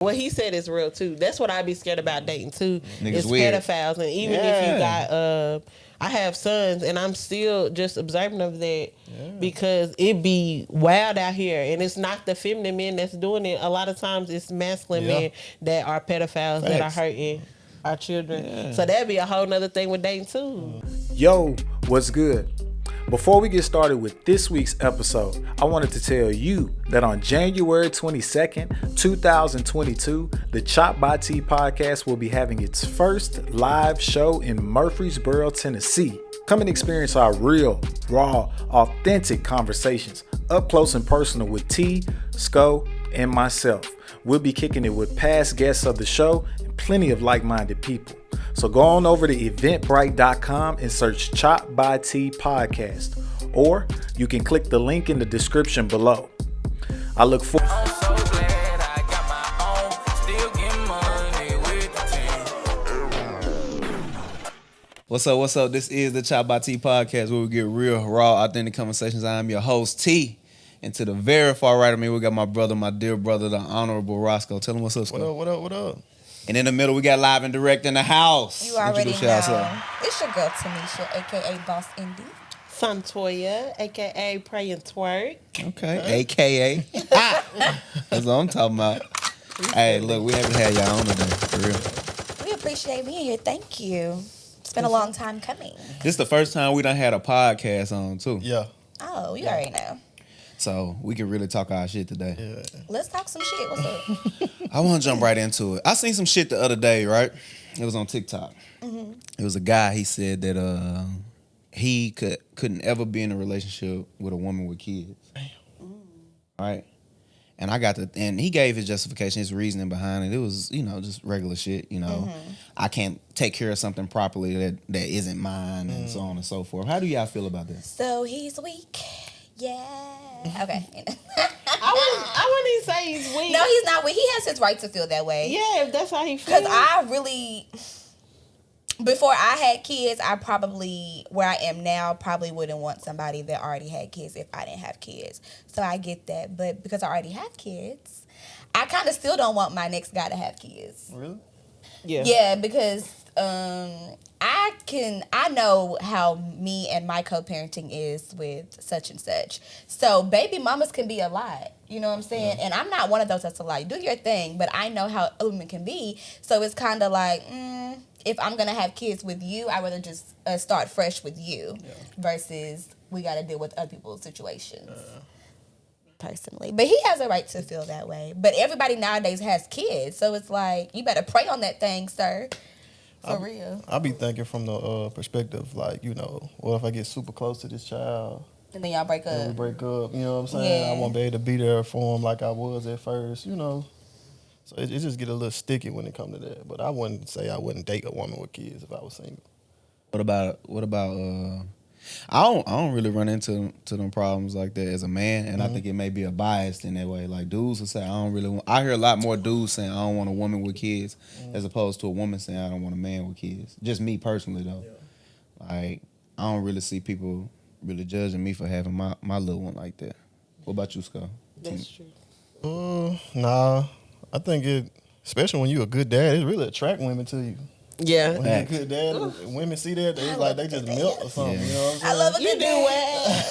What he said is real too. That's what I be scared about dating too. Niggas is weird. pedophiles, and even if you got, I have sons, and I'm still just observant of that because it be wild out here, and it's not the feminine men that's doing it. A lot of times, it's masculine men that are pedophiles that are hurting our children. Yeah. So that'd be a whole nother thing with dating too. Yo, what's good? Before we get started with this week's episode, I wanted to tell you that on January 22nd, 2022, the ChoppedByT podcast will be having its first live show in Murfreesboro, Tennessee. Come and experience our real, raw, authentic conversations, up close and personal with T, Scoe, and myself. We'll be kicking it with past guests of the show and plenty of like-minded people. So go on over to eventbrite.com and search ChoppedByT podcast, or you can click the link in the description below. I look forward. What's up? This is the ChoppedByT podcast where we get real, raw, authentic conversations. I am your host, T. And to the very far right of me, we got my brother, my dear brother, the Honorable Roscoe. Tell him what's up, Scoe. What up? And in the middle, we got live and direct in the house. You already know. It's your girl, Tanisha, a.k.a. Boss Indy. Son Toya, a.k.a. Pray and Twerk. Okay, a.k.a. That's what I'm talking about. Hey, look, we haven't had y'all on today, for real. We appreciate being here. Thank you. It's been a long time coming. This is the first time we done had a podcast on, too. Yeah. Oh, you already know. So we can really talk our shit today. Yeah. Let's talk some shit. What's up? I want to jump right into it. I seen some shit the other day, right? It was on TikTok. Mm-hmm. It was a guy, he said that he couldn't ever be in a relationship with a woman with kids. Damn. Right? And and he gave his justification, his reasoning behind it. It was, just regular shit, I can't take care of something properly that isn't mine and so on and so forth. How do y'all feel about that? So he's weak. Yeah. Okay. I wouldn't even say he's weak. No, he's not weak. He has his right to feel that way. Yeah, if that's how he feels. Because before I had kids, where I am now, probably wouldn't want somebody that already had kids if I didn't have kids. So I get that. But because I already have kids, I kind of still don't want my next guy to have kids. Really? Yeah. Yeah, because I know how me and my co-parenting is with such and such. So baby mamas can be a lot. You know what I'm saying? And I'm not one of those that's a lot. Do your thing, but I know how other women can be. So it's kind of like, if I'm going to have kids with you, I'd rather just start fresh with you versus we got to deal with other people's situations. Personally. But he has a right to feel that way. But everybody nowadays has kids. So it's like, you better pray on that thing, sir. For real. I be thinking from the perspective, like, what if I get super close to this child? And then y'all break up. And we break up, you know what I'm saying? Yeah. I won't be able to be there for him like I was at first, So it just get a little sticky when it comes to that. But I wouldn't say I wouldn't date a woman with kids if I was single. What about I don't really run into them problems like that as a man, and I think it may be a bias in that way. Like dudes will say, I hear a lot more dudes saying I don't want a woman with kids, as opposed to a woman saying I don't want a man with kids. Just me personally though, like I don't really see people really judging me for having my little one like that. What about you, Scoe? That's true. Nah, I think especially when you a good dad, it really attract women to you. Yeah. When you're a good dad, women see that, they just melt or something. Yeah. You know what I'm saying? I love a good dad.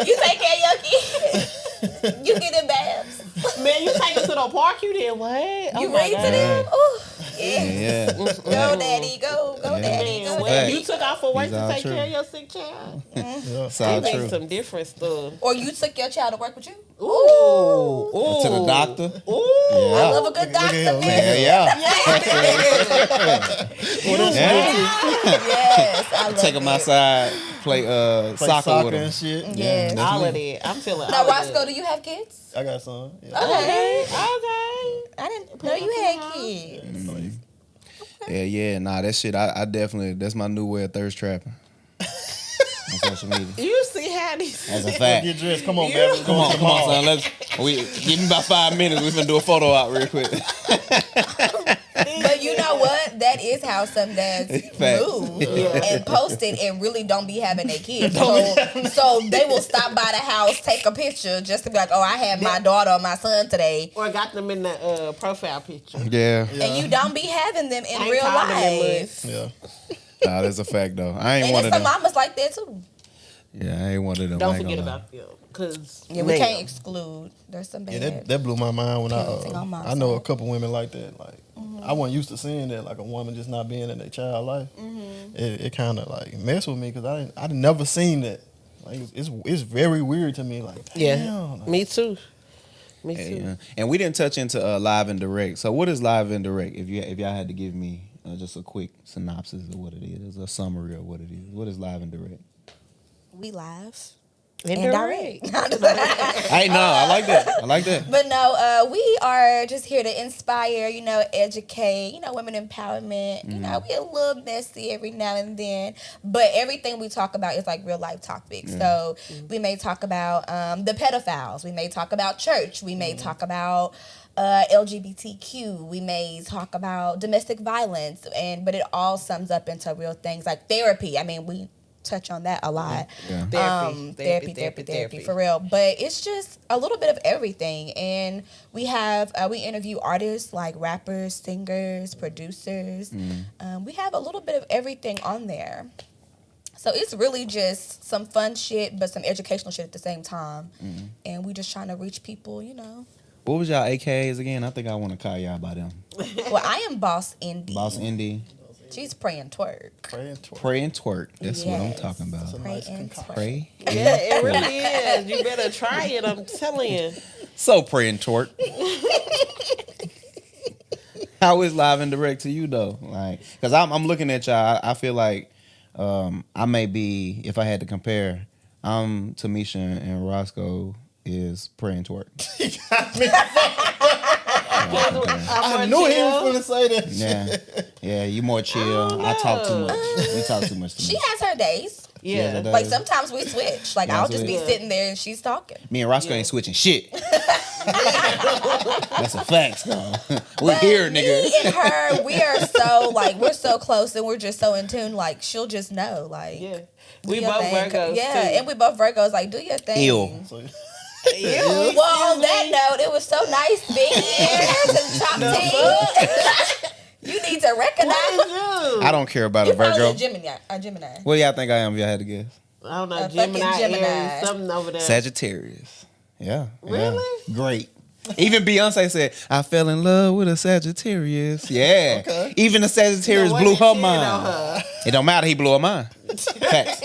You take care of your kids. You get in baths. Man, you take them to the park, you did what? You read to them? Ooh. Yeah. Go, daddy, go, daddy, go, Man, daddy. you took off for work He's to all take true. care of your sick child. It's all It true. makes some different stuff. Or you took your child to work with you? Ooh. To the doctor. Ooh. Yeah. I love a good doctor, him, man. Yeah. Yes, I love Take him it. outside, play soccer with him. and shit. Yes. That's All me. of that. I'm feeling Now, all of Roscoe, that. do you have kids? I got some. Yeah. Okay. Okay. I didn't know you had kids. Yeah. Nah, that shit, I definitely, that's my new way of thirst trapping. On social media. You see how these... That's a fact. Get dressed. Come on, baby. Come on, son. Give me about 5 minutes. We finna do a photo out real quick. But you know what? That that is how some dads move and post it and really don't be having their kids. So they will stop by the house, take a picture just to be like, oh, I had my daughter or my son today. Or got them in the profile picture. Yeah. And you don't be having them in real life. Yeah. Nah, that's a fact though. I ain't And one there's of some them. mamas like that too. Yeah, I ain't one of them. Don't forget about them. Cause we can't exclude. There's some bad. Yeah, that blew my mind when I know a couple women like that. Like I wasn't used to seeing that, like a woman just not being in their child life. It kind of like messed with me because I'd never seen that. Like it's very weird to me. Like damn, me too. Me Yeah, too. yeah. And we didn't touch into live and direct. So what is live and direct? If y'all had to give me just a quick synopsis of what it is, a summary of what it is. What is live and direct? We live. And direct. I know. I like that. But no, we are just here to inspire, educate, women empowerment. We a little messy every now and then, but everything we talk about is like real life topics. So we may talk about the pedophiles. We may talk about church. We may talk about LGBTQ. We may talk about domestic violence, but it all sums up into real things like therapy. I mean, we touch on that a lot. Yeah. Therapy for real. But it's just a little bit of everything. And we have we interview artists like rappers, singers, producers. We have a little bit of everything on there. So it's really just some fun shit, but some educational shit at the same time. And we just trying to reach people, What was y'all AKAs again? I think I want to call y'all by them. Well, I am Boss Indie. Boss Indie. She's Pray and Twerk. Pray and twerk. That's what I'm talking about. Pray and Twerk. Pray. Yeah, it really is. You better try it. I'm telling you. So pray and twerk. How is live and direct to you though? Like, cause I'm looking at y'all. I feel like I may be, if I had to compare, Tamisha and Roscoe is pray and twerk. I knew he was going to say that. Yeah. You more chill. I talk too much. You talk too much to me. She has her days. Yeah. Like sometimes we switch. Like I'll just be sitting there and she's talking. Me and Roscoe ain't switching shit. That's a fact, though. We're here, nigga. Me and her, we're so close and we're just so in tune. Like she'll just know. Like we both Virgos. Yeah, too. and we both Virgos. Like do your thing. Ew. Well, on that note, it was so nice being here to Chop Team. You need to recognize. I don't care about a Virgo. Gemini. What do y'all think I am if y'all had to guess? I don't know. Gemini. Aries, something over there. Sagittarius. Yeah. Really? Yeah. Great. Even Beyonce said, I fell in love with a Sagittarius. Yeah. Okay. Even the Sagittarius blew her mind. It don't matter. He blew her mind. Facts.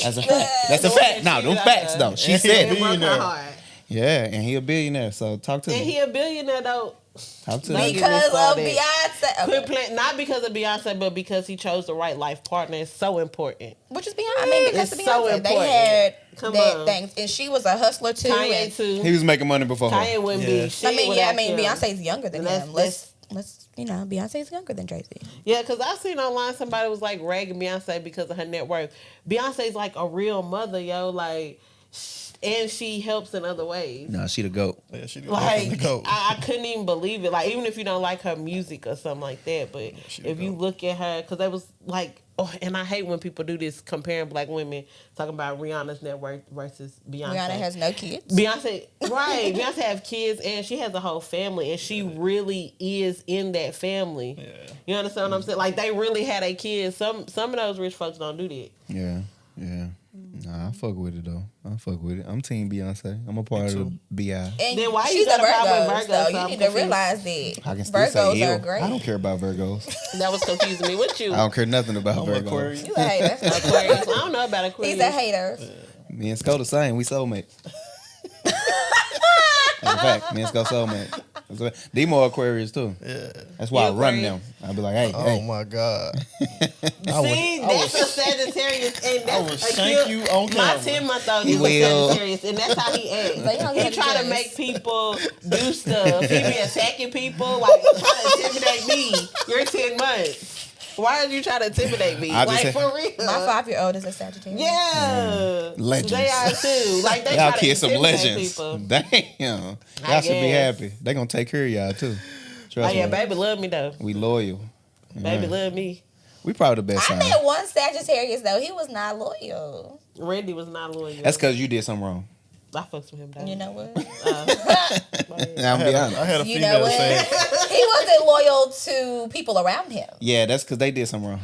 That's a fact. That's a fact. No, them facts, though. She said it. Yeah, and he a billionaire, so talk to me. And he a billionaire, though. Talk to me. Because of Beyonce. Okay. Not because of Beyonce, but because he chose the right life partner. It's so important. Which is Beyonce. I mean, because of Beyonce. So important. They had things. And she was a hustler, too. Kanye, too. He was making money before her. Kanye wouldn't be shit Beyonce's younger than him. Let's Beyonce's younger than Jay-Z. Yeah, because I seen online somebody was like ragging Beyonce because of her net worth. Beyonce's like a real mother, yo. Like, and she helps in other ways. No, she the GOAT. Yeah, she Like, GOAT. I couldn't even believe it. Like, even if you don't like her music or something like that, but if you look at her, because they was like, and I hate when people do this comparing black women, talking about Rihanna's net worth versus Beyonce. Rihanna has no kids. Beyonce have kids, and she has a whole family, and she really is in that family. Yeah. You understand what I'm saying? Like, they really had a kid. Some of those rich folks don't do that. Yeah. Nah, I fuck with it though. I fuck with it. I'm team Beyonce. I'm a part of the BI. And then why she's you got a a problem Virgo, with Virgos? so you I'm need to confused. realize that I can still say Virgos are ew. great. I don't care about Virgos. That was confusing me. What you? I don't care nothing about Virgos. Aquarius. You a hater. Aquarius. I don't know about Aquarius. He's a hater. Me and Scoe the same. We soulmates. That's a fact. Me and Scoe soulmates. Demo Aquarius too. Yeah. That's why I run them. I'll be like, hey, Oh my God. See, that's a Sagittarius, and I will that's shank you on my camera. 10-month-old He is a will. Sagittarius, and that's how he acts. Like, you don't He get try to jealous. make people do stuff. He be attacking people, like trying to intimidate me. You're 10 months. Why did you try to intimidate me? I just Like, for real. My 5-year-old is a Sagittarius. Yeah. Legends. They are too. Like, they y'all try to kids some intimidate legends. people. Damn. Y'all should be guess. happy. They gonna take care of y'all too. Oh, Trust yeah, me. baby love me, though. We loyal. Baby love me. We probably the best I sign. met one Sagittarius though. He was not loyal. Randy was not loyal. That's because you did something wrong. I fucked with him. Though. You know what? Yeah, I'm be honest. I had a You know female what? say, He wasn't loyal to people around him. Yeah, that's because they did something wrong.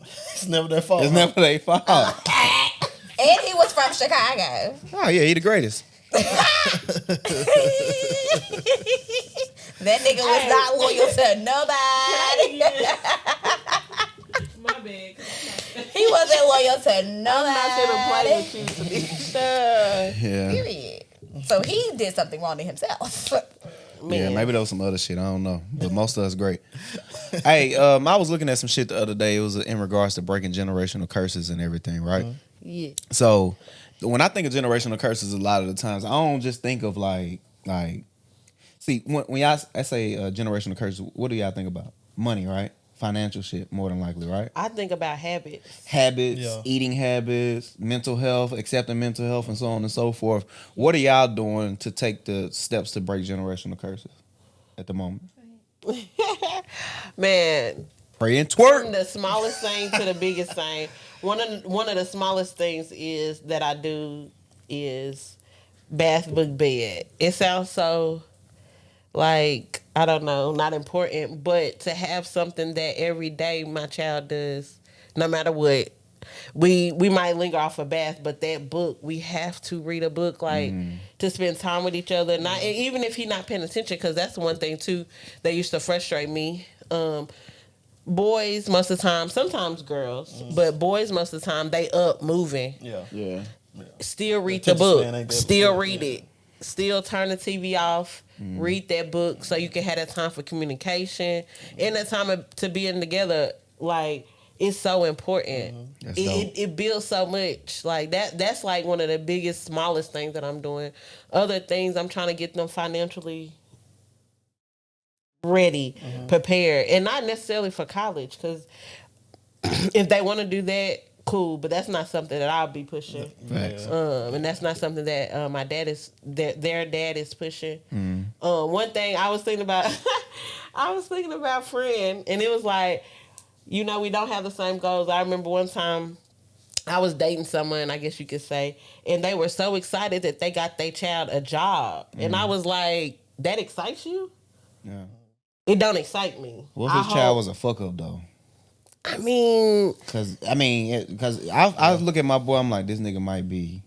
it's never their fault. It's never their fault. And he was from Chicago. Oh yeah, he the greatest. That nigga was not loyal to nobody. My bad. He wasn't loyal to I'm not gonna play nobody. with you, Tanisha. Yeah. Period. So he did something wrong to himself. Yeah, maybe there was some other shit. I don't know. But most of us great. Hey, I was looking at some shit the other day. It was in regards to breaking generational curses and everything, right? Yeah. So when I think of generational curses, a lot of the times I don't just think of like. See, when I say generational curses, what do y'all think about? Money, right? Financial shit, more than likely, right? I think about habits. Habits, Yeah. eating habits, mental health, accepting mental health, and so on and so forth. What are y'all doing to take the steps to break generational curses at the moment? Man, Pray and from twerk. the smallest thing to the biggest thing. One of the smallest things is that I do is bath book bed. It sounds so like, I don't know, not important, but to have something that every day my child does, no matter what. We might linger off a bath, but that book, we have to read a book, like to spend time with each other. Not even if he's not paying attention, because that's the one thing too that used to frustrate me. Boys most of the time, sometimes girls, but boys most of the time, they up moving. Yeah. Still read The the book. attention span ain't there Still before, read yeah. it. Still turn the TV off. Read that book so you can have that time for communication and that time to being together. Like, it's so important. That's dope. It builds so much. Like that's like one of the biggest, smallest things that I'm doing. Other things, I'm trying to get them financially ready, prepared, and not necessarily for college, because if they want to do that, cool, but that's not something that I'll be pushing. Facts. And that's not something that my dad is, that their dad is pushing. One thing I was thinking about, friend, and it was like, we don't have the same goals. I remember one time I was dating someone, I guess you could say, and they were so excited that they got their child a job, and I was like, that excites you? Yeah. It don't excite me. What if his child was a fuck up though? I mean, Because I look at my boy, I'm like, this nigga might be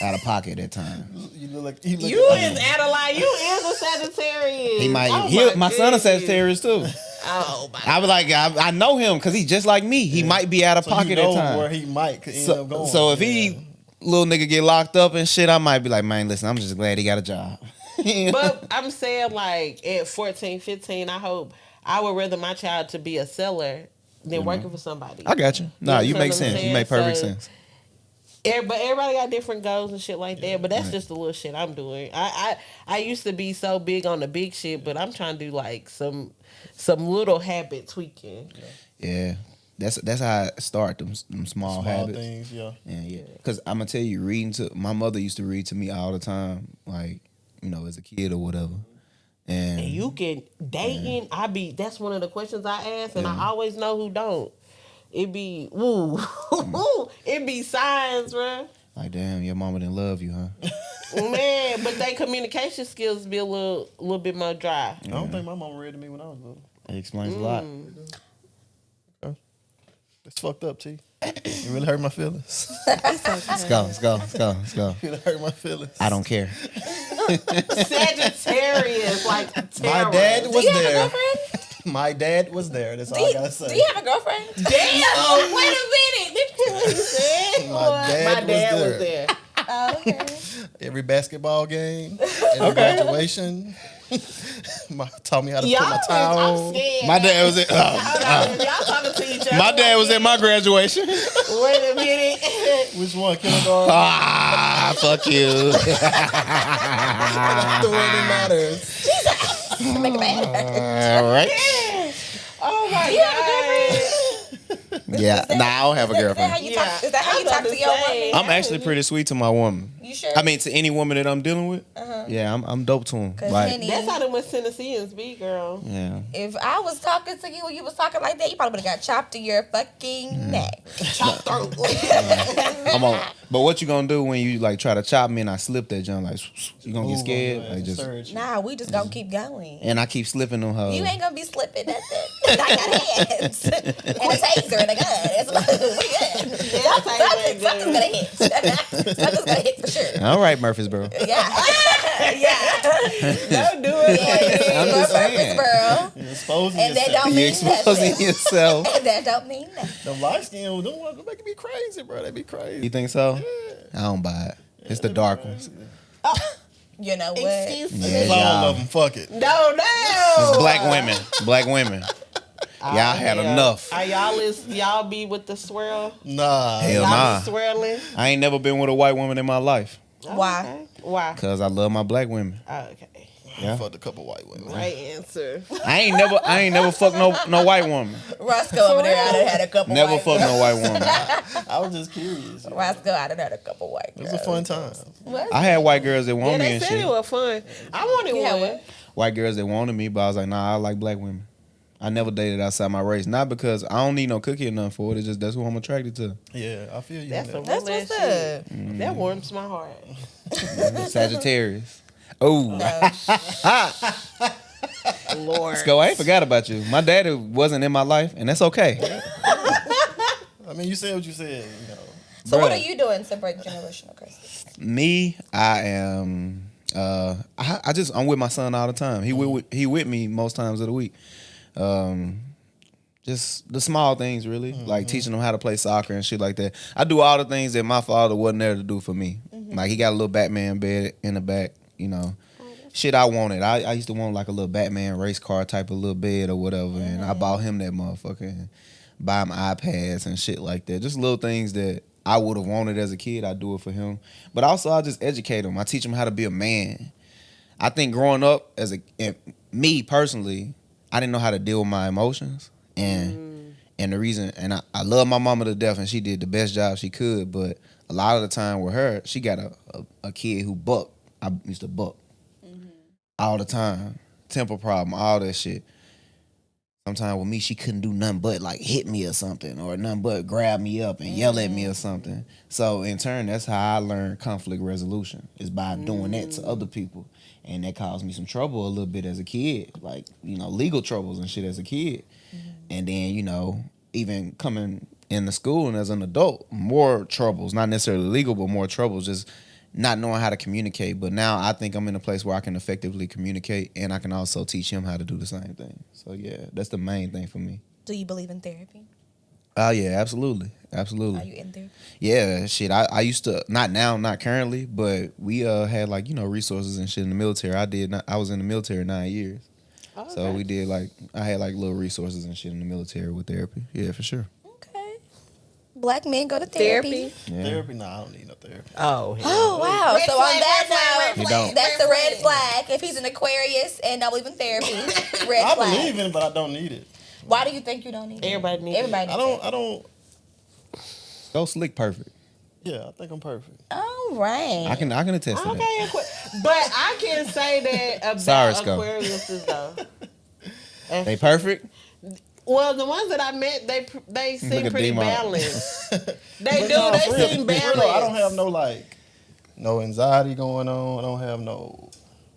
out of pocket at times. You look like you is Adeline. You is a Sagittarius. He might. Oh My son is Sagittarius too. Oh my. I was like, I know him because he's just like me. He might be out of so pocket you know at times. where he might end up going. So if he little nigga get locked up and shit, I might be like, man, listen, I'm just glad he got a job. But I'm saying, like, at 14, 15, I would rather my child to be a seller than working for somebody. I got you. Nah, you know make what I'm sense. You saying? make perfect So, sense. But everybody got different goals and shit like that. But that's just the little shit I'm doing. I used to be so big on the big shit, but I'm trying to do like some little habit tweaking. Yeah. That's how I start them small habits. things, yeah. Yeah. Because I'm gonna tell you, my mother used to read to me all the time, like, as a kid or whatever. And you can dating. That's one of the questions I ask, and I always know who don't. It be woo, it be signs, bro. like, damn, your mama didn't love you, huh? Man, but they communication skills be a little bit more dry. I don't think my mom read to me when I was little. It explains a lot. It's fucked up, T. You really hurt my feelings. Let's go. You really hurt my feelings. I don't care. Sagittarius, like terror. My dad was Do you have a there. girlfriend? My dad was there. That's all I gotta say. Do you have a girlfriend? Damn! Wait a minute. Did you hear what he said? My dad was was there. Oh, okay. Every basketball game, every graduation. Taught me how to put my towel I'm on. scared. My dad was at Y'all talking to each other. my dad was at my graduation. Wait a minute. Which one? Kindergarten? Fuck you. That's the one that matters. Make it matter. All right. Oh my You have a girlfriend? Yeah. Nah, I don't have a Is that girlfriend. how you talk? Is that how you talk to your woman? I'm actually pretty sweet to my woman. You sure? I mean, to any woman that I'm dealing with, yeah, I'm dope to them. Like, Henny, That's how them West Tennesseans be, girl. yeah. if I was talking to you and you was talking like that, you probably would have got chopped to your fucking neck. Chop throat. I'm on. But what you gonna do when you like try to chop me and I slip that jump? Like, you gonna get scared? Like just. Nah, we just gonna keep going. And I keep slipping on her. You ain't gonna be slipping nothing. I got hands and a taser and a gun. It's like, we good. Something's gonna hit. Something's gonna hit for sure. All right, Murfreesboro. Yeah. Yeah. Don't do it. I'm just saying. Murfreesboro. You're exposing And that yourself. don't You mean exposing nothing. yourself. And that don't mean nothing. The light skin, them ones make me crazy, bro. They be crazy. You think so? I don't buy it. It's the dark ones. You know what? Excuse me. Yeah, All y'all. of them, fuck it. No. It's black women. Black women. Y'all had enough. Are y'all be with the swirl? Nah. Hell Y'all nah. be swirling? I ain't never been with a white woman in my life. Why? Okay. Why? Cause I love my black women. Okay. Yeah. Fucked a couple white women. Right answer. I ain't never fucked no white woman. Roscoe over there, I done had a couple Never white fucked girls. no white woman. I was just curious. It Roscoe, I done had a couple white was girls. a fun time. What? I had white girls that Yeah, wanted me they and said shit. it was fun. I wanted You had one. what? White girls that wanted me, but I was like, nah, I like black women. I never dated outside my race. Not because I don't need no cookie or nothing for it. It's just that's who I'm attracted to. Yeah, I feel you. That's on a that. That's what's shit. up. That warms my heart. Sagittarius. Oh, Lord. Scoe, I ain't forgot about you. My daddy wasn't in my life, and that's okay. I mean, you said what you said. You know. So what Bruh. are you doing to break generational curses? Me, I am. I'm with my son all the time. He with me most times of the week. Just the small things, really, like teaching him how to play soccer and shit like that. I do all the things that my father wasn't there to do for me. Like he got a little Batman bed in the back, you know. Shit I wanted. I used to want like a little Batman race car type of little bed or whatever, and I bought him that motherfucker and buy him iPads and shit like that. Just little things that I would have wanted as a kid. I do it for him, but also I just educate him. I teach him how to be a man. I think growing up me personally, I didn't know how to deal with my emotions, and the reason, and I love my mama to death, and she did the best job she could, but a lot of the time with her, she got a kid who bucked. I used to buck all the time, temper problem, all that shit. Sometimes with me, she couldn't do nothing but like hit me or something, or nothing but grab me up and yell at me or something. So in turn, that's how I learned conflict resolution, is by doing that to other people. And that caused me some trouble a little bit as a kid, like, you know, legal troubles and shit as a kid. And then, you know, even coming into school and as an adult, more troubles, not necessarily legal, but more troubles, just not knowing how to communicate. But now I think I'm in a place where I can effectively communicate, and I can also teach him how to do the same thing. So yeah, that's the main thing for me. Do you believe in therapy? Oh yeah, absolutely. Are you in therapy? Yeah, shit. I used to, not now, not currently, but we had like, you know, resources and shit in the military. I was in the military 9 years. Okay. So we did like, I had like little resources and shit in the military with therapy. Yeah, for sure. Okay. Black men go to therapy. Yeah. Therapy? Nah, I don't need no therapy. Oh, hell. Oh wow! Red so flag, on that red flag, note, You don't. that's a red flag. If he's an Aquarius and don't believe in therapy, red I flag. believe in it, but I don't need it. Why do you think you don't need it? Everybody needs Everybody. I don't. Go slick perfect. Yeah, I think I'm perfect. All right. I can attest to that. Okay, but I can say that about Sorry, Scoe. Aquariuses though. They perfect? Well, the ones that I met, they Look seem at pretty D-Mont. balanced. They But do. no, They for real, seem for real, balanced. I don't have no anxiety going on. I don't have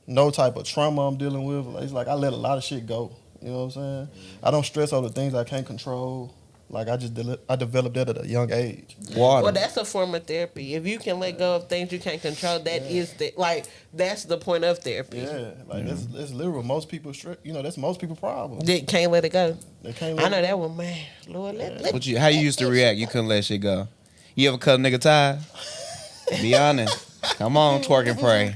no type of trauma I'm dealing with. It's like I let a lot of shit go. You know what I'm saying? I don't stress over things I can't control. Like I developed that at a young age. Water. Well, that's a form of therapy. If you can let go of things you can't control, that's the point of therapy. Yeah, like that's literal. Most people, that's most people's problem. They can't let it go. They can't. I know that one, man. Lord, let How you used to react? You couldn't let shit go. You ever cut a nigga tie? Be honest. Come on, twerk and pray.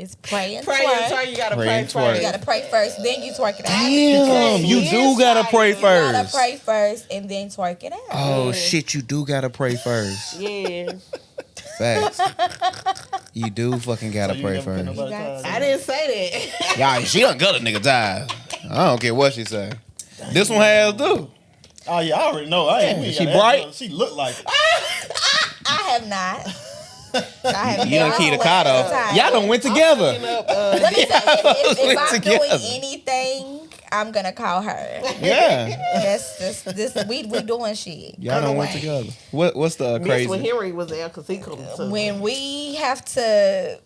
It's pray and pray twerk. and twerk. You gotta Pray pray and first. twerk. You gotta pray first, then you twerk it out. Damn, you do gotta pray You gotta first. pray first and then twerk it out. Oh shit, you do gotta pray first. Yeah. Facts. You do fucking gotta So you pray never cut first. nobody got ties? I didn't say that. Yeah, she done cut a nigga tie. I don't care what she say. This one has too. Oh yeah, I already know. She bright? She looked like it. I have not. You done key the car though. Y'all done went together. Let me say, if went I'm together. doing anything, I'm gonna call her. Yeah. We doing shit. Y'all done went together. What's the This crazy? when Henry was there because he couldn't. When we have to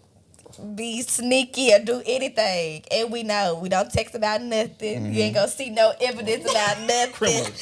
be sneaky or do anything, and we know we don't text about nothing. You ain't gonna see no evidence about nothing.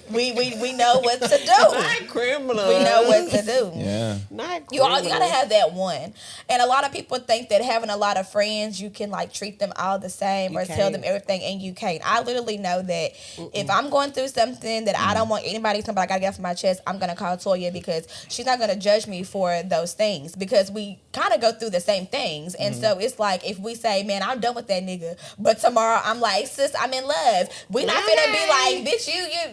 We know what to do. Not criminal. We know what to do. Yeah. Not You gotta have that one. And a lot of people think that having a lot of friends, you can like treat them all the same or tell them everything, and you can't. I literally know that if I'm going through something that I don't want anybody to know, but I gotta get off my chest, I'm gonna call Toya because she's not gonna judge me for those things because we kind of go through the same things. And so it's like if we say, man, I'm done with that nigga, but tomorrow I'm like, sis, I'm in love. We're not finna be like, bitch,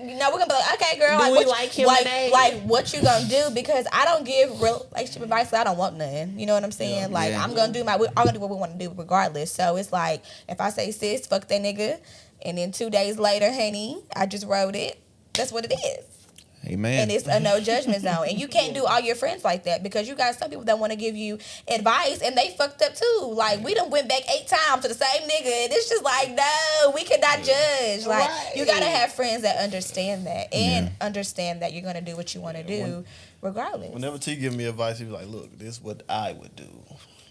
you know, we're gonna be like, okay, girl, Do like, we like him today? like what you gonna do? Because I don't give relationship advice. So I don't want none. You know what I'm saying? Like I'm gonna do I'm gonna do what we want to do regardless. So it's like if I say, sis, fuck that nigga, and then 2 days later, honey, I just wrote it. That's what it is. Amen. And it's a no judgment zone. And you can't do all your friends like that because you got some people that want to give you advice and they fucked up too. Like we done went back 8 times to the same nigga and it's just like, no, we cannot judge. Like you gotta have friends that understand that and understand that you're gonna do what you want to do regardless. Whenever T give me advice, he be like, look, this is what I would do.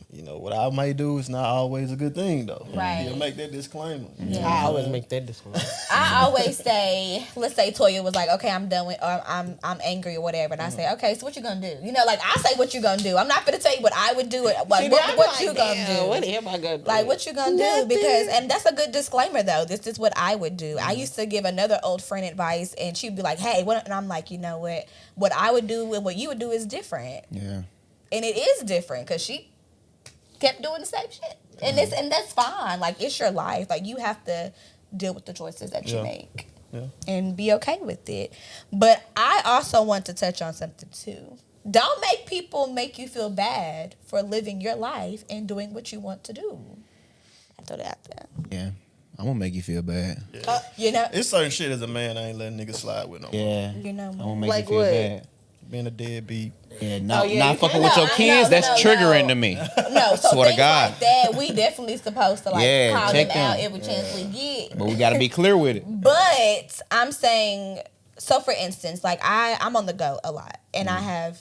You know, what I may do is not always a good thing, though. Right. He'll make that disclaimer. Yeah. I always make that disclaimer. I always say, let's say Toya was like, okay, I'm done with, or I'm angry or whatever, and I say, okay, so what you gonna do? You know, like I say what you gonna do. I'm not gonna tell you what I would do. Like what you gonna do? What am I gonna do? Like what you gonna do? Because and that's a good disclaimer though. This is what I would do. I used to give another old friend advice, and she'd be like, hey, what? And I'm like, you know what? What I would do and what you would do is different. Yeah. And it is different because she kept doing the same shit. And that's fine. Like it's your life. Like you have to deal with the choices that you make. Yeah. And be okay with it. But I also want to touch on something too. Don't make people make you feel bad for living your life and doing what you want to do. I throw that out there. Yeah. I'm gonna make you feel bad. You know? It's certain shit as a man I ain't letting niggas slide with no more. Yeah. You know, I'm gonna make Like you feel what? bad. Being a deadbeat. Yeah, you not fucking with No, your kids. no, That's no, triggering no. to me. No, so Swear to things God. like that, we definitely supposed to like Yeah, call check them out them. every chance we get. But we gotta be clear with it. But I'm saying, so for instance, like I'm on the go a lot, and I have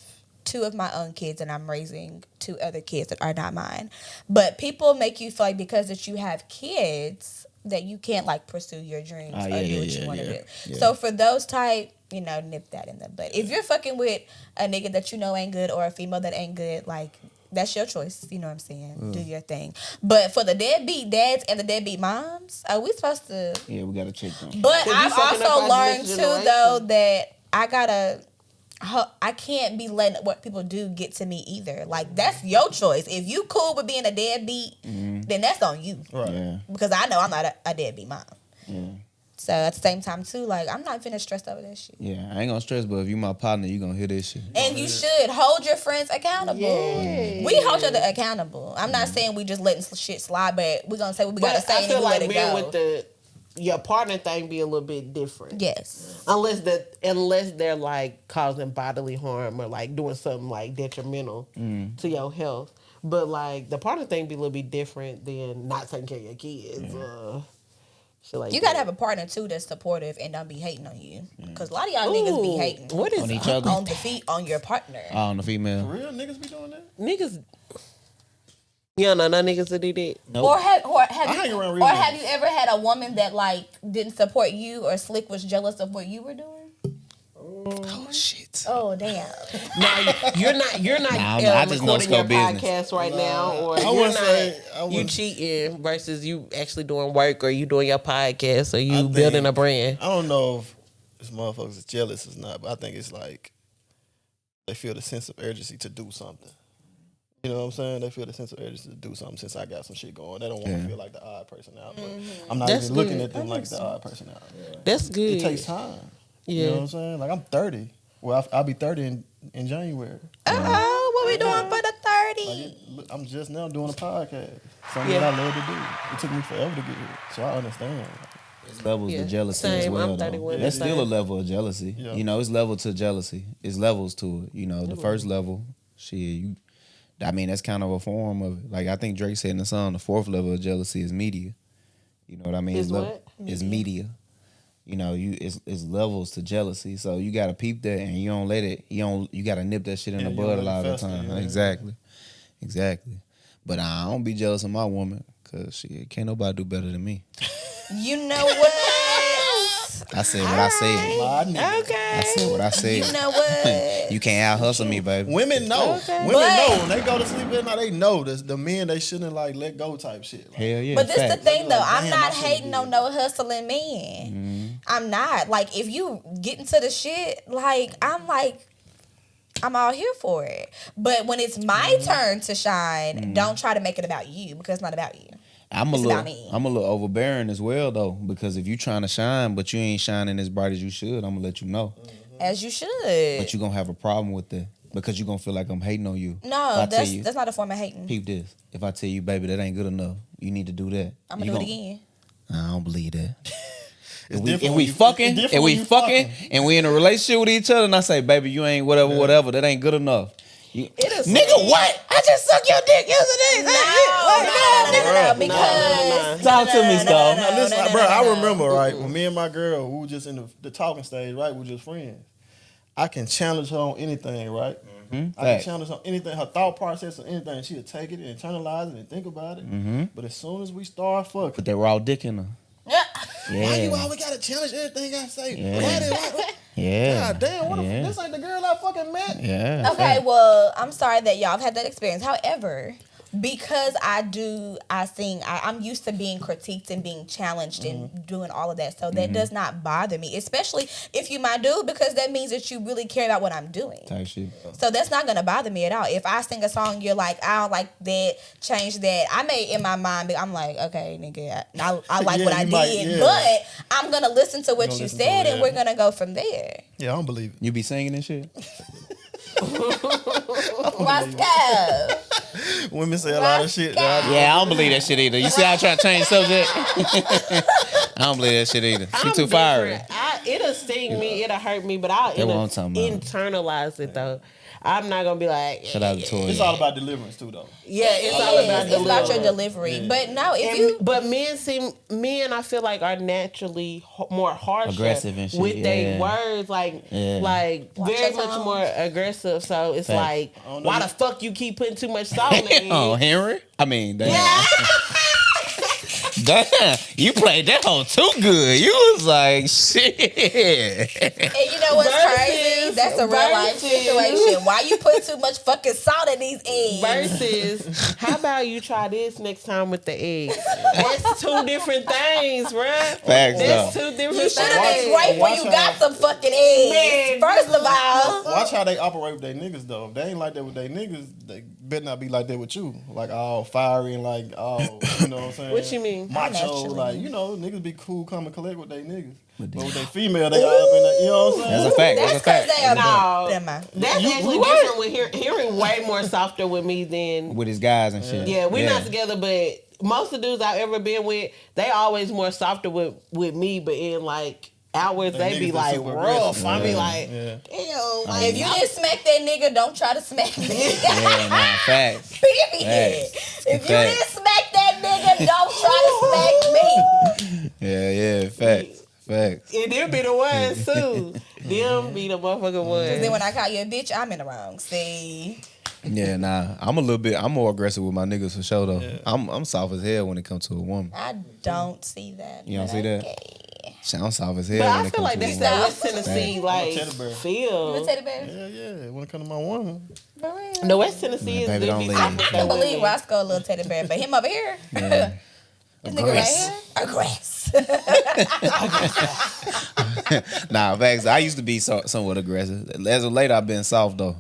2 of my own kids, and I'm raising 2 other kids that are not mine. But people make you feel like because that you have kids that you can't like pursue your dreams or do what you want to do. Yeah. So for those type, you know, nip that in the butt. If you're fucking with a nigga that you know ain't good or a female that ain't good, like that's your choice. You know what I'm saying? Do your thing. But for the deadbeat dads and the deadbeat moms, are we supposed to? Yeah, we gotta check them. But you I've fucking up also our learned next too, generation. though, that I can't be letting what people do get to me either. Like that's your choice. If you cool with being a deadbeat, then that's on you. Right. Yeah. Because I know I'm not a deadbeat mom. Yeah. So at the same time too, like I'm not finna stress over that shit. Yeah. I ain't gonna stress, but if you my partner, you gonna hear this shit. And you should hold your friends accountable. Yeah. We hold each other accountable. I'm not saying we just letting shit slide, but we're gonna say what we gotta But say I and feel we like let it being go. with your partner thing be a little bit different. Yes. Unless they're like causing bodily harm or like doing something like detrimental to your health. But like the partner thing be a little bit different than not taking care of your kids. Shit like You that. gotta have a partner too that's supportive and don't be hating on you. Cause a lot of y'all niggas be hating What is On each other. on the feet on your partner. On the female. For real, niggas be doing that? niggas? You don't know no niggas that do that. Or have hang around real or niggas. have you ever had a woman that like didn't support you or slick was jealous of what you were doing? Oh shit. Oh damn. No, you're not. Nah, I just know recording Scoe your business. podcast right now, or I you're wouldn't not. say- I You wouldn't- cheating versus you actually doing work, or you doing your podcast, or you I think- building a brand. I don't know if this motherfuckers is jealous or not, but I think it's like they feel the sense of urgency to do something. You know what I'm saying? They feel the sense of urgency to do something since I got some shit going. They don't want to feel like the odd person out. But I'm not That's even looking good. at them like the odd person out. That's good. It takes time. Yeah. You know what I'm saying? Like I'm 30. Well, I'll be 30 in January. Oh, what we doing for the 30? I'm just now doing a podcast. Something that I love to do. It took me forever to get here, so I understand. It's levels Yeah, of jealousy as same. well. I'm though. 31, That's still a same. level of jealousy. Yeah. You know, it's level to jealousy. It's levels to it. You know, the first level, shit, I mean, that's kind of a form of it. Like I think Drake said in the song, the fourth level of jealousy is media. You know what I mean? Is what? Is media. You know, it's levels to jealousy. So you gotta peep that, and you don't let it. You gotta nip that shit in the bud a lot of the time. Exactly. But I don't be jealous of my woman, cause shit, can't nobody do better than me. You know what? I said what I said. Okay. I said what I said. You know what? You can't out hustle me, baby. Women know. Okay. Women know when they go to sleep at night. They know the men they shouldn't like let go type shit. Like, Hell yeah. But this the fact. thing though, I'm Damn, not I should've hating did on no hustling man. I'm not. Like if you get into the shit, I'm all here for it. But when it's my turn to shine, don't try to make it about you because it's not about you. I'm It's about me. a little overbearing as well though, because if you trying to shine but you ain't shining as bright as you should, I'm gonna let you know. As you should. But you gonna have a problem with that because you gonna feel like I'm hating on you. No, If I tell you, that's not a form of hating. peep this. If I tell you, baby, that ain't good enough, you need to do that. I'm gonna do it again. I don't believe that. It's If different we when fucking, it's different and when we you fucking, and we in a relationship with each other, and I say, baby, you ain't whatever, that ain't good enough. Nigga, what? I just sucked your dick yesterday. No, because Talk to me, Scoe. Now listen, bro, I remember, right, when me and my girl, we were just in the talking stage, right? We were just friends. I can challenge her on anything, right? I can challenge her on anything, her thought process or anything. She'll take it and internalize it and think about it. But as soon as we start fucking, Put that raw dick in her. why you Yeah. always gotta challenge everything I say? Yeah. Yeah. God damn, what if this ain't the girl I fucking met? Yeah. Okay, well, I'm sorry that y'all have had that experience. However, because I'm used to being critiqued and being challenged and doing all of that. So that does not bother me, especially if you my dude, because that means that you really care about what I'm doing. Type shit. So that's not going to bother me at all. If I sing a song, you're like, I don't like that, change that. I may, in my mind, I'm like, okay, nigga, I like what I did, but I'm going to listen to what you said and we're going to go from there. Yeah, I don't believe it. You be singing and shit? Roscoe. Women say a lot of shit. Yeah, I don't believe that shit either. You see how I try to change subject? I don't believe that shit either. She I'm too fiery. different. It'll sting me, it'll hurt me, but I'll That's what I'm talking about. internalize it though. I'm not gonna be like, Shout out to Toya. It's all about deliverance too, though. yeah, it's all about It's about your delivery. delivery. But no, if you... But men I feel like are naturally more harsh, Aggressive and shit, with their words, like Watch very your much tone. more aggressive. So it's Fact. like, why the fuck you keep putting too much salt in it? Oh, Henry? I mean, damn. Damn, you played that whole too good. You was like, shit. And you know what's crazy? That's a real life situation. Why you put too much fucking salt in these eggs? Versus, how about you try this next time with the eggs? That's two different things, bruh. Facts, That's though. two different You should have things. been grateful Watch you out. got some fucking eggs. Man, First of all. Watch how they operate with their niggas, though. If they ain't like that with their niggas, they better not be like that with you. Like all fiery and like all, you know what I'm saying? What you mean? Macho, Naturally. like, you know, niggas be cool, calm and collect with their niggas. But with their female, they all up in that, you know what I'm saying? That's a fact. That's That's a fact. because they are... No. Never mind. That's actually different with hearing way more softer with me than With his guys and shit. yeah. We're not together, but most of the dudes I've ever been with, they always more softer with me, but in like hours they be niggas like super rough. aggressive. I be like, Yeah. ew, like, If you didn't smack that nigga, don't try to smack me. Yeah, nah, facts. Period. Facts. If you Facts. didn't smack that nigga, don't try to smack me. Yeah, facts. Facts. and them be the ones too. Them be the motherfucking ones. Then when I call you a bitch, I'm in the wrong. See? Yeah, nah. I'm more aggressive with my niggas for sure though. Yeah. I'm soft as hell when it comes to a woman. I don't see that. You don't but see that? okay. Shit, I'm soft as hell But when I it feel comes like to a that's woman. that West Tennessee like teddy bear. You feel. a teddy bear? Yeah. When it comes to my woman. For real? The West Tennessee is baby, do don't be leave. soft with I can't their believe women. Roscoe a little teddy bear, but him over here, Yeah. this nigga right here, aggressive. Nah, facts. I used to be somewhat aggressive. As of late, I've been soft though.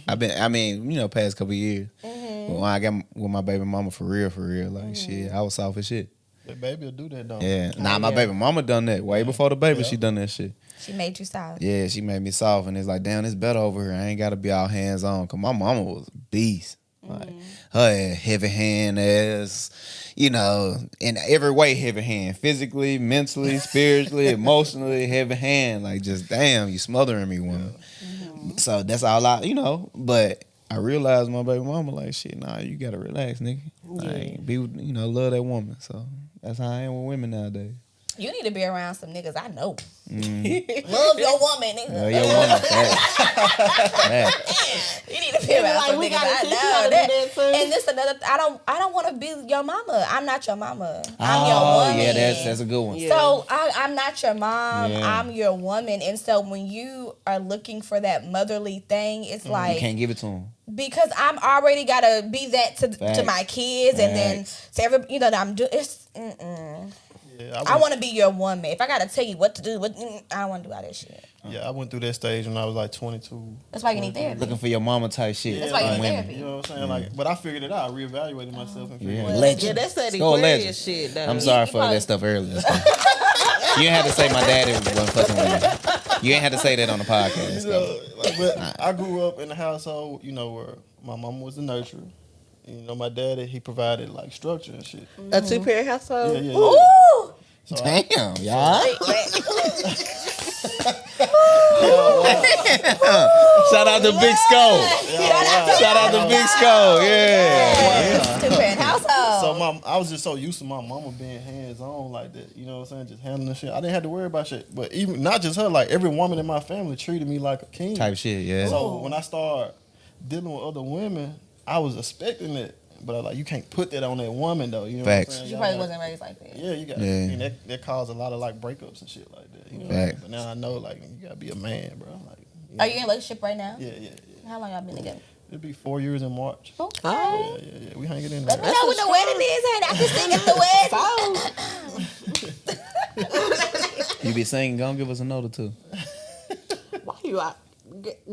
Past couple of years. But when I got with my baby mama for real, like shit, I was soft as shit. The baby will do that, though. Yeah. Nah, my baby mama done that way before the baby. She done that shit. She made you soft. Yeah, she made me soft, and it's like, damn, it's better over here. I ain't gotta be all hands on. Cause my mama was a beast. Like her heavy hand ass, you know, in every way heavy hand, physically, mentally, spiritually, emotionally, heavy hand. Like just damn, you smothering me, woman. So that's all but I realized my baby mama like, shit, nah, you gotta relax, nigga. Like, be, love that woman. So that's how I am with women nowadays. You need to be around some niggas I know. Love your woman, nigga. Love your woman. You need to be around some niggas I know. And this another. I don't want to be your mama. I'm not your mama. I'm your woman. Yeah, that's a good one. Yeah. So I'm not your mom. Yeah. I'm your woman. And so when you are looking for that motherly thing, it's like you can't give it to them. Because I'm already gotta be that to my kids, and then to every I'm doing. It's. Yeah, I want to be your woman. If I gotta tell you what to do, I don't want to do all that shit. Yeah, I went through that stage when I was like 22. That's why you need therapy. Looking for your mama type shit. Yeah, that's why you need therapy. You know what I'm saying? Like, but I figured it out. I reevaluated myself and figured it out. Legend. Yeah, that's that Scoe legend. shit. Though. I'm sorry for that stuff earlier. You ain't have to say my daddy wasn't fucking with me. You ain't have to say that on the podcast. But I grew up in a household, where my mama was the nurturer. My daddy, he provided like structure and shit. A 2-parent household. Yeah. Ooh. So damn, y'all. Shout out to Big Scoe. Shout out to Big Scoe. Yeah. 2-parent household. So I was just so used to my mama being hands on like that. You know what I'm saying? Just handling shit. I didn't have to worry about shit. But even not just her, like every woman in my family treated me like a king. Type shit, yeah. So when I started dealing with other women, I was expecting it. But I was like, you can't put that on that woman though. You know Facts. what I'm saying? You probably wasn't raised like that. Yeah, you got. Yeah. I mean, that caused a lot of like breakups and shit like that. You know. Facts. But now I know like you gotta be a man, bro. Like. Are you in a relationship right now? Yeah. How long y'all been together? It'll be 4 years in March. Okay. Oh. Yeah. We hanging in Let there. me know when the wedding is, honey. I can sing at the wedding. You be singing, go give us a note or two. Why you out?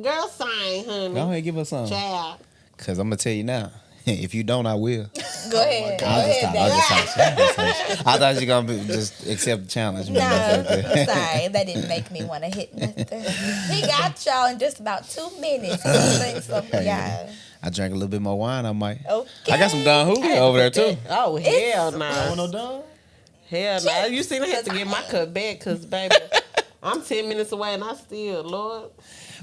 Girl, sing, honey. Go ahead, give us some. Child. Cause I'm gonna tell you now. If you don't, I will. Go ahead. I thought you were gonna just accept the challenge. No, sorry, that didn't make me want to hit nothing. He got y'all in just about 2 minutes. He sing something, y'all. I drank a little bit more wine. I might. Okay. I got some Don Julio over there too. Oh hell no! Want no done? Hell no! You see, I had to get my cup back because baby, I'm 10 minutes away and I still, Lord.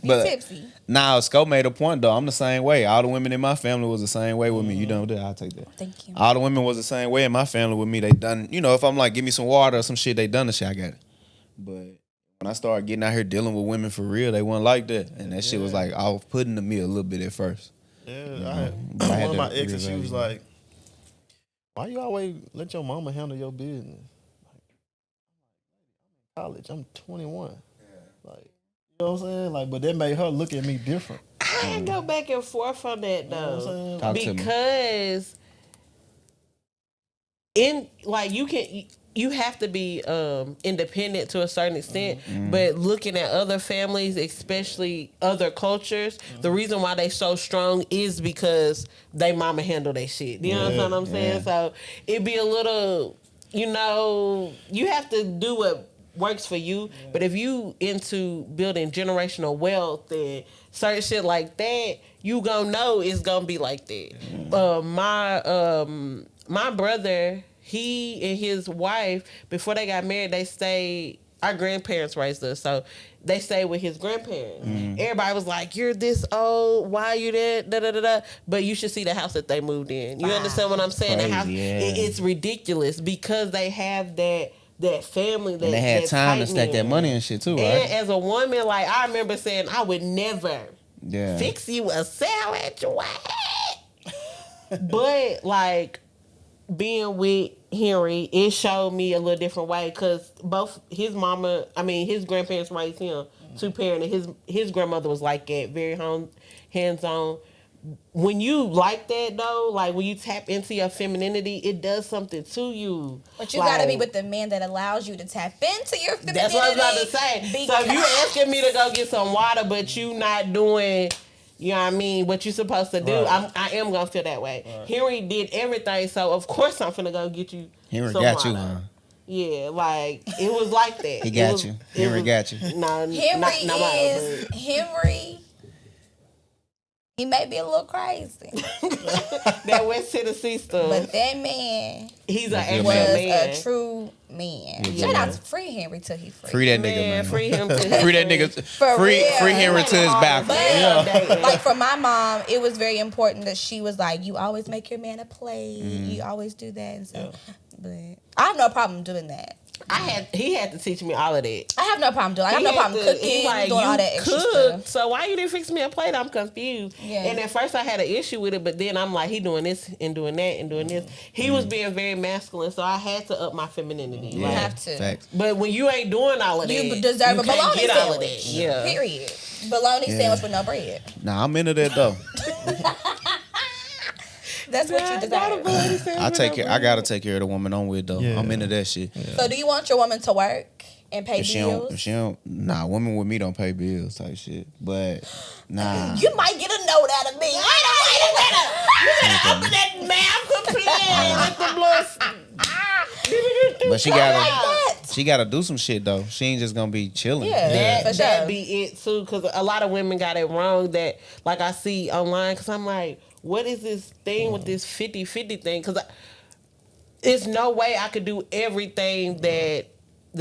But tipsy. now Scoe made a point though. I'm the same way. All the women in my family was the same way with me. You know that? I'll take that. Thank you. All the women was the same way in my family with me. They done, if I'm like, give me some water or some shit, they done the shit, I got it. But when I started getting out here dealing with women for real, they wasn't like that. And that shit was like off-putting to me a little bit at first. Yeah, one of my exes, she was like, why you always let your mama handle your business? Like, I'm in college, I'm 21. Like, you know what I'm saying? Like, but that made her look at me different. I go back and forth on that though, You know what I'm saying? because you have to be independent to a certain extent, but looking at other families, especially other cultures, the reason why they so strong is because they mama handle their shit. You know what I'm saying? Yeah. So it be a little, you have to do what works for you, but if you into building generational wealth and certain shit like that, you gonna know it's gonna be like that. My brother, he and his wife, before they got married, they stayed. Our grandparents raised us, so they stayed with his grandparents. Everybody was like, "You're this old. Why are you there?" Da da da da. But you should see the house that they moved in. You understand what I'm saying? Crazy, the house, yeah. it's ridiculous because they have that family that And they had that time to stack tight-knit. that money and shit too, right? And as a woman, like I remember saying, I would never fix you a sandwich. What? But like being with Henry, it showed me a little different way because both his grandparents raised him 2-parent, and his grandmother was like that, very hands-on. When you like that though, like when you tap into your femininity, it does something to you. But you gotta be with the man that allows you to tap into your femininity. That's what I was about to say. So if you asking me to go get some water, but you not doing, you know what I mean, what you supposed to do, Right. I am gonna feel that way. Right. Henry did everything, so of course I'm finna go get you. Henry some got water. you, huh? Yeah, like it was like that. He got you. Henry got you. No, Henry He may be a little crazy, That West Tennessee stuff. but that man He's an actual was man. a true man. Yeah. Shout out to Free Henry till he free. Free that nigga, man. Free him to Free that nigga. For Free real. Henry to his back. But like for my mom, it was very important that she was like, you always make your man a plate. You always do that. And so, but I have no problem doing that. He had to teach me all of that. I have no problem doing. I have no problem cooking, doing all that extra stuff. So why you didn't fix me a plate? I'm confused. Yeah. And at first I had an issue with it, but then I'm like, he doing this and doing that and doing this. He was being very masculine, so I had to up my femininity. You have to. Facts. But when you ain't doing all of that, You deserve a can't bologna get all of that. sandwich. Yeah. Period. Bologna sandwich with no bread. Nah, I'm into that though. That's what you deserve. I gotta take care of the woman I'm with though. Yeah. I'm into that shit. So do you want your woman to work and pay If bills? she don't, nah, women with me don't pay bills type shit. But nah. You might get a note out of me. Wait a minute. You gotta open that mouth completely. But that. she gotta do some shit though. She ain't just gonna be chilling. Yeah. For That sure. be it too, because a lot of women got it wrong. That like I see online, because I'm like, what is this thing with this 50-50 thing? Because there's no way I could do everything that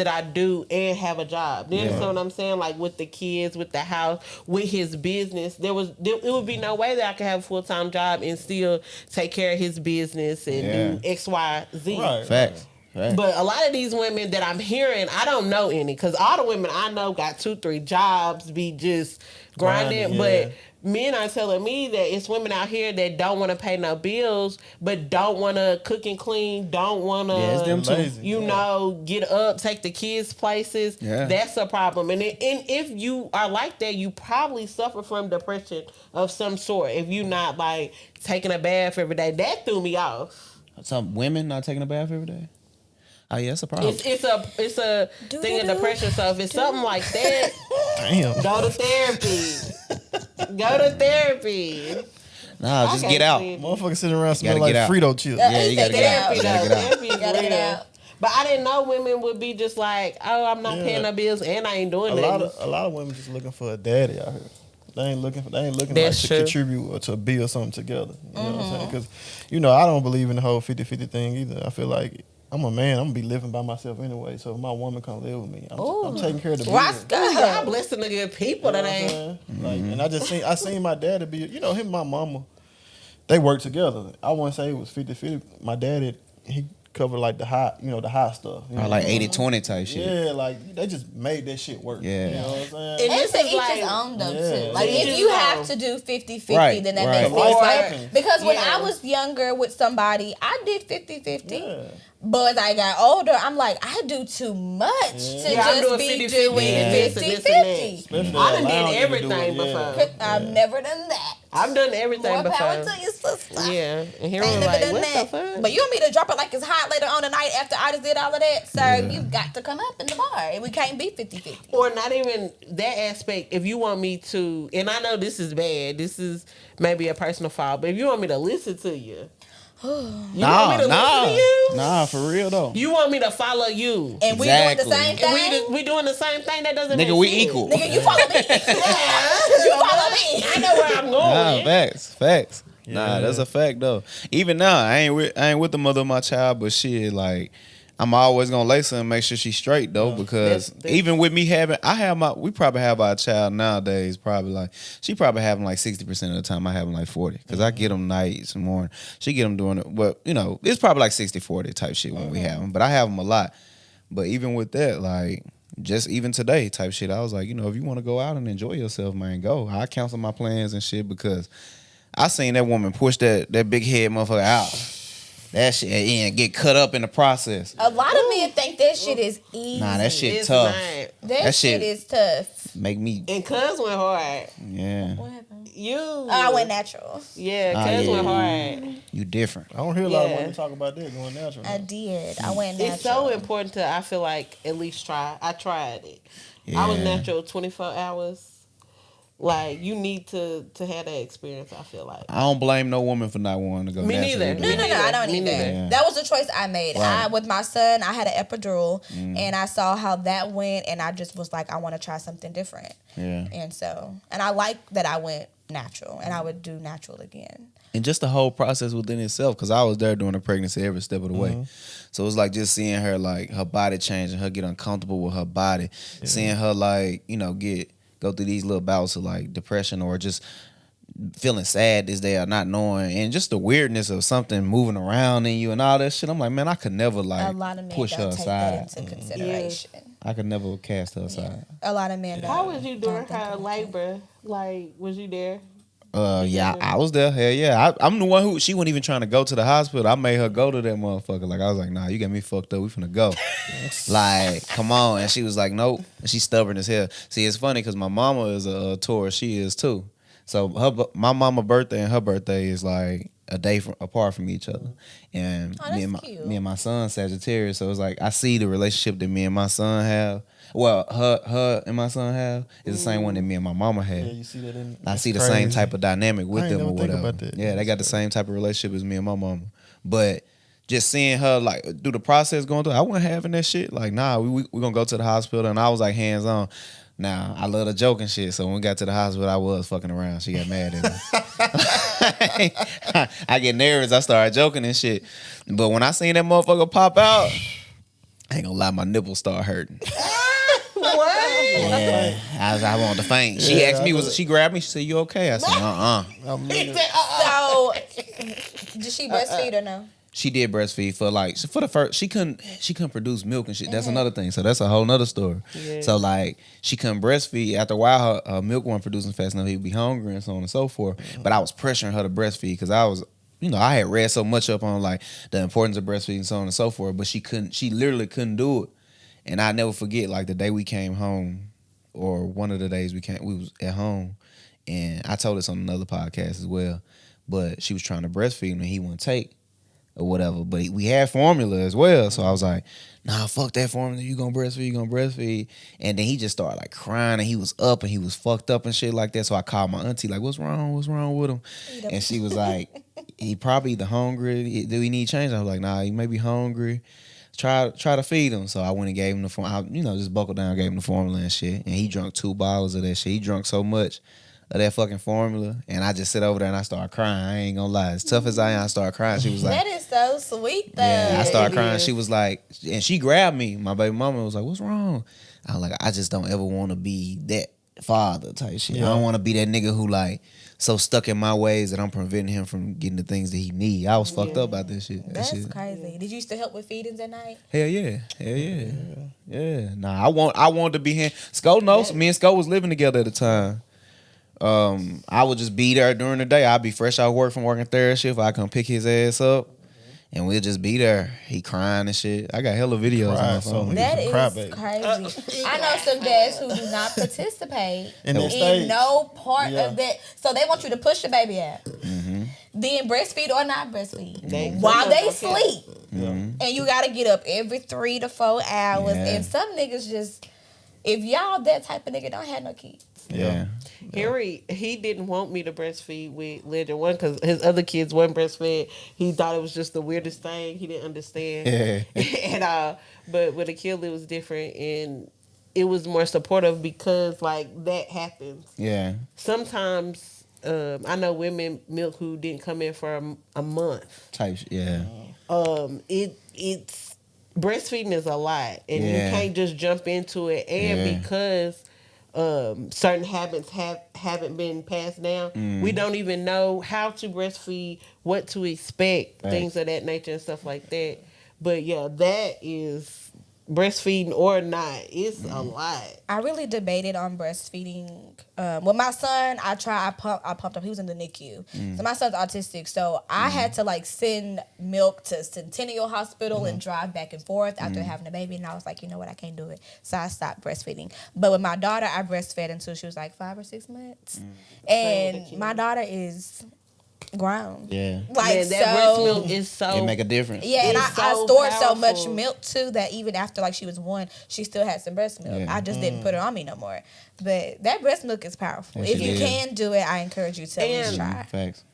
I do and have a job. You understand what I'm saying? Like with the kids, with the house, with his business, it would be no way that I could have a full-time job and still take care of his business and do X, Y, Z. Right. Facts. Facts. But a lot of these women that I'm hearing, I don't know any, because all the women I know got 2-3 jobs, be just grinding. Grinding, But men are telling me that it's women out here that don't want to pay no bills, but don't want to cook and clean, don't want to, Yeah, it's them too. Lazy. you know, get up, take the kids places. Yeah. That's a problem. And if you are like that, you probably suffer from depression of some sort. If you not like taking a bath every day, that threw me off. Some women not taking a bath every day. Oh yeah, that's a problem. It's a thing of depression. So if it's something like that, Damn. go to therapy. Go to therapy. Nah, just get out. Motherfucker sitting around smelling Gotta like get out. Frito chips. Yeah, you gotta get out. Therapy, You gotta though. get out. Therapy is Gotta get real. out. But I didn't know women would be just like, oh, I'm not paying no bills and I ain't doing A lot that. of women just looking for a daddy out here. They ain't looking like That's to true. contribute or to build something together. You know what I'm saying? Because, I don't believe in the whole 50-50 thing either. I feel like I'm a man. I'm going to be living by myself anyway. So if my woman come live with me, I'm taking care of the bills. God, I bless the nigga people that ain't. Like, and I seen my daddy be, him and my mama, they work together. I wouldn't say it was 50-50. My daddy, he covered like the high, the high stuff. Or like 80-20 type shit. Yeah, like they just made that shit work. Yeah. You know what I'm saying? And And this to is each like, his own though Yeah. too. Like To if each you his have own. to do 50-50, Right, then that right. makes Life sense. Like, happens. because when Yeah. I was younger with somebody, I did 50-50. Yeah. But as I got older, I'm like, I do too much to Yeah, I'm just doing be 50-50 doing and this and this and 50-50. Especially I done allowing did you to do everything it, yeah. before. I've never done that. I've done everything More power before. to your sister. Yeah. And here I ain't I'm never like, done what that. the fuck? But you want me to drop it like it's hot later on tonight after I just did all of that? Sir, you got to come up in the bar. We can't be 50-50. Or not even that aspect. If you want me to, and I know this is bad, this is maybe a personal fault, but if you want me to listen to you, you want me to listen to you? Nah, for real though. You want me to follow you? And we doing the Exactly. same thing? And we doing the same thing. That doesn't Nigga, make we sense. equal. Nigga, you follow me. You follow me. I know where I'm going. Nah, facts. Yeah. Nah, that's a fact though. Even now, I ain't with the mother of my child, but shit, like I'm always gonna lace her and make sure she's straight though, because That's- even with me we probably have our child nowadays probably like she probably having like 60% of the time. I have him like 40 because I get them nights and morning. She get them doing it, but it's probably like 60-40 type shit when we have them. But I have them a lot. But even with that, like just even today type shit, I was like, if you want to go out and enjoy yourself, man, go. I cancel my plans and shit because I seen that woman push that big head motherfucker out. That shit and get cut up in the process. A lot of men think that shit is easy. Nah, that shit It's tough. not. That shit is tough. Make me And cuz went hard. yeah. What happened? You. I went natural. Yeah, Ah, cuz yeah. went hard. You different. I don't hear a lot of Yeah. women talk about that going natural. I did. I went natural. It's so important to, I feel like, at least try. I tried it. I was Yeah. natural 24 hours. Like, you need to have that experience, I feel like. I don't blame no woman for not wanting to go Me natural neither. either. No, Me neither. I don't Me either. neither. Yeah. That was the choice I made. Right. With my son, I had an epidural, and I saw how that went, and I just was like, I want to try something different. Yeah. And so, and I like that I went natural, and I would do natural again. And just the whole process within itself, because I was there during the pregnancy every step of the way. So it was like just seeing her, like, her body changing, her get uncomfortable with her body, seeing her, like, you know, go through these little bouts of, like, depression or just feeling sad this day or not knowing, and just the weirdness of something moving around in you and all that shit. I'm like, man, I could never, like, A lot of men push her don't take aside. that into consideration. I could never cast her aside. A lot of men don't. How was you during don't think her about labor? Like, was you there? Yeah, I was there. Hell yeah. I'm the one who, she wasn't even trying to go to the hospital. I made her go to that motherfucker. Like, I was like, nah, you got me fucked up. We finna go. Like, come on. And she was like, nope. And she's stubborn as hell. See, it's funny because my mama is a Taurus. She is too. So my mama birthday and her birthday is like a day apart from each other. And me and my son Sagittarius. So it's like I see the relationship that me and my son have. Well, her and my son have is the same one that me and my mama have. Yeah, you see that in. I see the same type of dynamic with them or whatever. About that. Yeah, they got the same type of relationship as me and my mama. But just seeing her like through the process going through, I wasn't having that shit. Like, nah, we gonna go to the hospital, and I was like hands on. Now, I love the joke and shit, so when we got to the hospital, I was fucking around. She got mad at me. I get nervous. I started joking and shit. But when I seen that motherfucker pop out, I ain't gonna lie, my nipples start hurting. What? Yeah, I wanted to faint. She asked me, she grabbed me, she said, you okay? I said, So, did she breastfeed or no? She did breastfeed for the first. She couldn't produce milk and shit. That's another thing. So that's a whole nother story. Yeah. So like she couldn't breastfeed. After a while, her milk wasn't producing fast enough. He'd be hungry and so on and so forth. But I was pressuring her to breastfeed because I was, I had read so much up on like the importance of breastfeeding and so on and so forth. But she literally couldn't do it. And I never forget like the day we came home, or one of the days we was at home, and I told this on another podcast as well. But she was trying to breastfeed him and he wouldn't take. Or whatever, but we had formula as well, so I was like, nah, fuck that formula, you gonna breastfeed, and then he just started like crying, and he was up and he was fucked up and shit like that, so I called my auntie like, what's wrong with him? And she was like, he probably either hungry, do he need change? I was like, nah, he may be hungry, try to feed him. So I went and gave him the formula, just buckled down, gave him the formula and shit, and he drank 2 bottles of that shit. He drank so much of that fucking formula, and I just sit over there and I start crying. I ain't gonna lie, as tough as I am, I start crying. She was like, that is so sweet though. Yeah, I started crying. She was like, and she grabbed me. My baby mama was like, what's wrong? I was like, I just don't ever want to be that father type shit. I don't want to be that nigga who like so stuck in my ways that I'm preventing him from getting the things that he need. I was fucked up about this shit. That's crazy. Did you used to help with feedings at night? Hell yeah. Nah, I wanted to be here. Scoe knows. Me and Scoe was living together at the time. I would just be there during the day. I'd be fresh out work from working third shift. I come pick his ass up, and we'll just be there. He crying and shit. I got hella videos on my phone. That is crazy. I know some dads who do not participate in no part of that. So they want you to push the baby out. Then breastfeed or not breastfeed. While they sleep. And you got to get up every 3 to 4 hours. And some niggas just, if y'all that type of nigga, don't have no kids. Yeah. Harry, he didn't want me to breastfeed with Legend One because his other kids weren't breastfed. He thought it was just the weirdest thing. He didn't understand. And but with Akil, it was different, and it was more supportive because like that happens. Yeah. Sometimes I know women milk who didn't come in for a month. Yeah. It's breastfeeding is a lot, and you can't just jump into it, and because certain habits haven't been passed down. We don't even know how to breastfeed, what to expect, things of that nature and stuff like that. But yeah, that is breastfeeding or not. It's a lot. I really debated on breastfeeding. With my son, I pumped up. He was in the NICU. So my son's autistic. So I had to like send milk to Centennial Hospital and drive back and forth after having a baby. And I was like, you know what? I can't do it. So I stopped breastfeeding. But with my daughter, I breastfed until she was like 5 or 6 months. And my daughter is grown. Yeah. Like, that breast milk is so... It make a difference. Yeah, and I stored so much milk, too, that even after, like, she was 1, she still had some breast milk. Yeah. I just didn't put it on me no more. But that breast milk is powerful. If you can do it, I encourage you to at least try. Facts.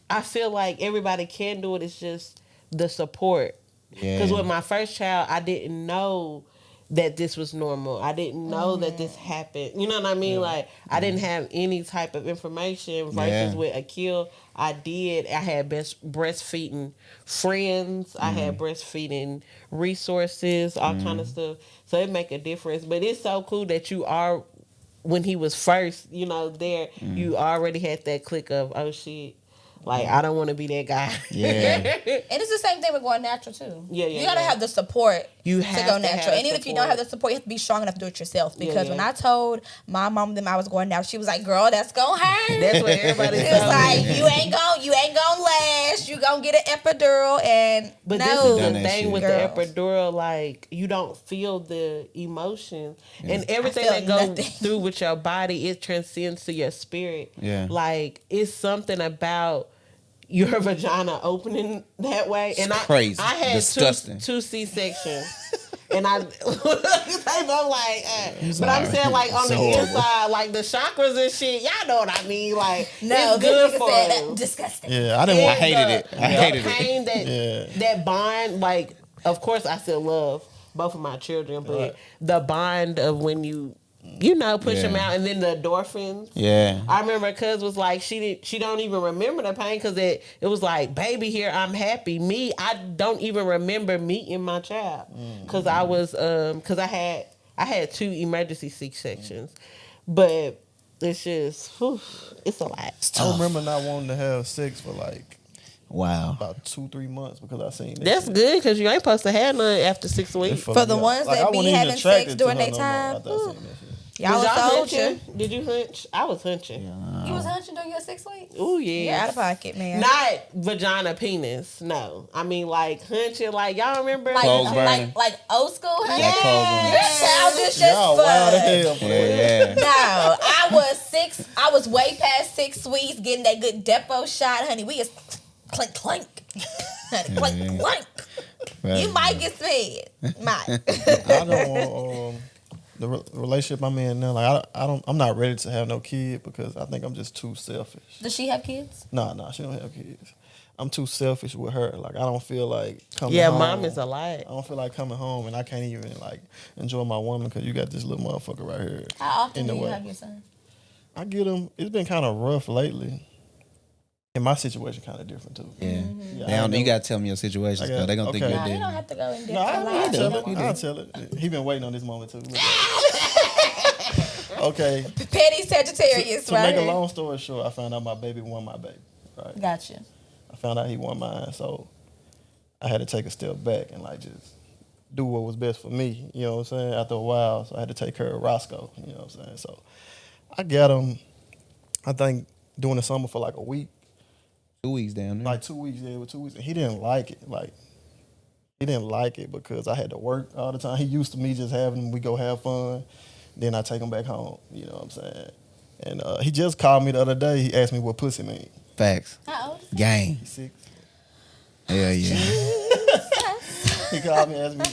I feel like everybody can do it. It's just the support. Because with my first child, I didn't know that this was normal. I didn't know that this happened. You know what I mean? Like, I didn't have any type of information versus with Akil. I did. I had breastfeeding friends. I had breastfeeding resources, all kind of stuff. So it make a difference. But it's so cool that you are, when he was first, you know, there, you already had that click of, oh shit, like, I don't want to be that guy. Yeah. And it's the same thing with going natural, too. Yeah. You got to have the support You to have go to natural. have And even if you don't have the support, you have to be strong enough to do it yourself. Because when I told my mom them I was going natural, she was like, girl, that's going to hurt. That's what everybody It's said. like, you ain't gonna last. You gonna get an epidural. And But no, this is Done the that thing shit. with Girls. the epidural, like, you don't feel the emotion. And everything I that feel goes nothing. through with your body, it transcends to your spirit. Yeah. Like, it's something about your vagina opening that way. And crazy. I had Disgusting. two C-sections. And I'm like, but I'm saying, like, on the horrible. inside, like, the chakras and shit, y'all know what I mean. Like, no, it's good nigga for said you. that disgusting. Yeah, I didn't want. hated it. I hated the it. pain that bond, like, of course I still love both of my children, but the bond of when you push them out, and then the endorphins. Yeah. I remember cuz was like, she don't even remember the pain because it was like, baby, here, I'm happy. Me, I don't even remember meeting my child because I was because I had 2 emergency C-sections, but it's just it's a lot. I remember not wanting to have sex for like Wow. about 2-3 months because I seen that That's shit. good because you ain't supposed to have none after 6 weeks. For the ones that I be wasn't even having attracted sex to during her their no more time. after I seen that shit. Y'all Was was y'all soldier. hunching? Did you hunch? I was hunching. You was hunching during your 6 weeks? Ooh, yeah. You're out of pocket, man. Not vagina penis. No. I mean, like, hunching. Like, y'all remember? Clothes burning. like old school hunching? Yeah, clothes burning. You're childish Y'all wild as as hell fuck. for that. Yeah. No, I was way past 6 weeks getting that good depo shot, honey. We is clink, clink. Honey, clink, clink. You might get fed. Might. I don't want the relationship I'm in now. Like I'm not ready to have no kid because I think I'm just too selfish. Does she have kids? Nah, she don't have kids. I'm too selfish with her. Like I don't feel like coming Yeah, home. mom is a lot. I don't feel like coming home and I can't even like enjoy my woman because you got this little motherfucker right here. How often in the do you way. have your son? I get him. It's been kind of rough lately. And my situation kind of different too. Yeah. Yeah, They I don't, know. you gotta tell me your situations, I got- because they gonna think okay. you're No, you dead. don't have to go in depth. No, I'll tell it. You I'll do. tell it. He been waiting on this moment too. Okay. Petty Sagittarius, To right? make a here. long story short, I found out my baby won my baby. Right. Gotcha. I found out he won mine, so I had to take a step back and like just do what was best for me. You know what I'm saying? After a while, so I had to take care of Roscoe. You know what I'm saying? So I got him. I think during the summer for like a week. 2 weeks down there. Like 2 weeks, yeah, with 2 weeks. And he didn't like it. Like, he didn't like it because I had to work all the time. He used to me just having him, we go have fun. Then I take him back home. You know what I'm saying? And he just called me the other day. He asked me what pussy mean. Facts. How old is he? Gang. He's 6. Hell yeah. He called me, asked me,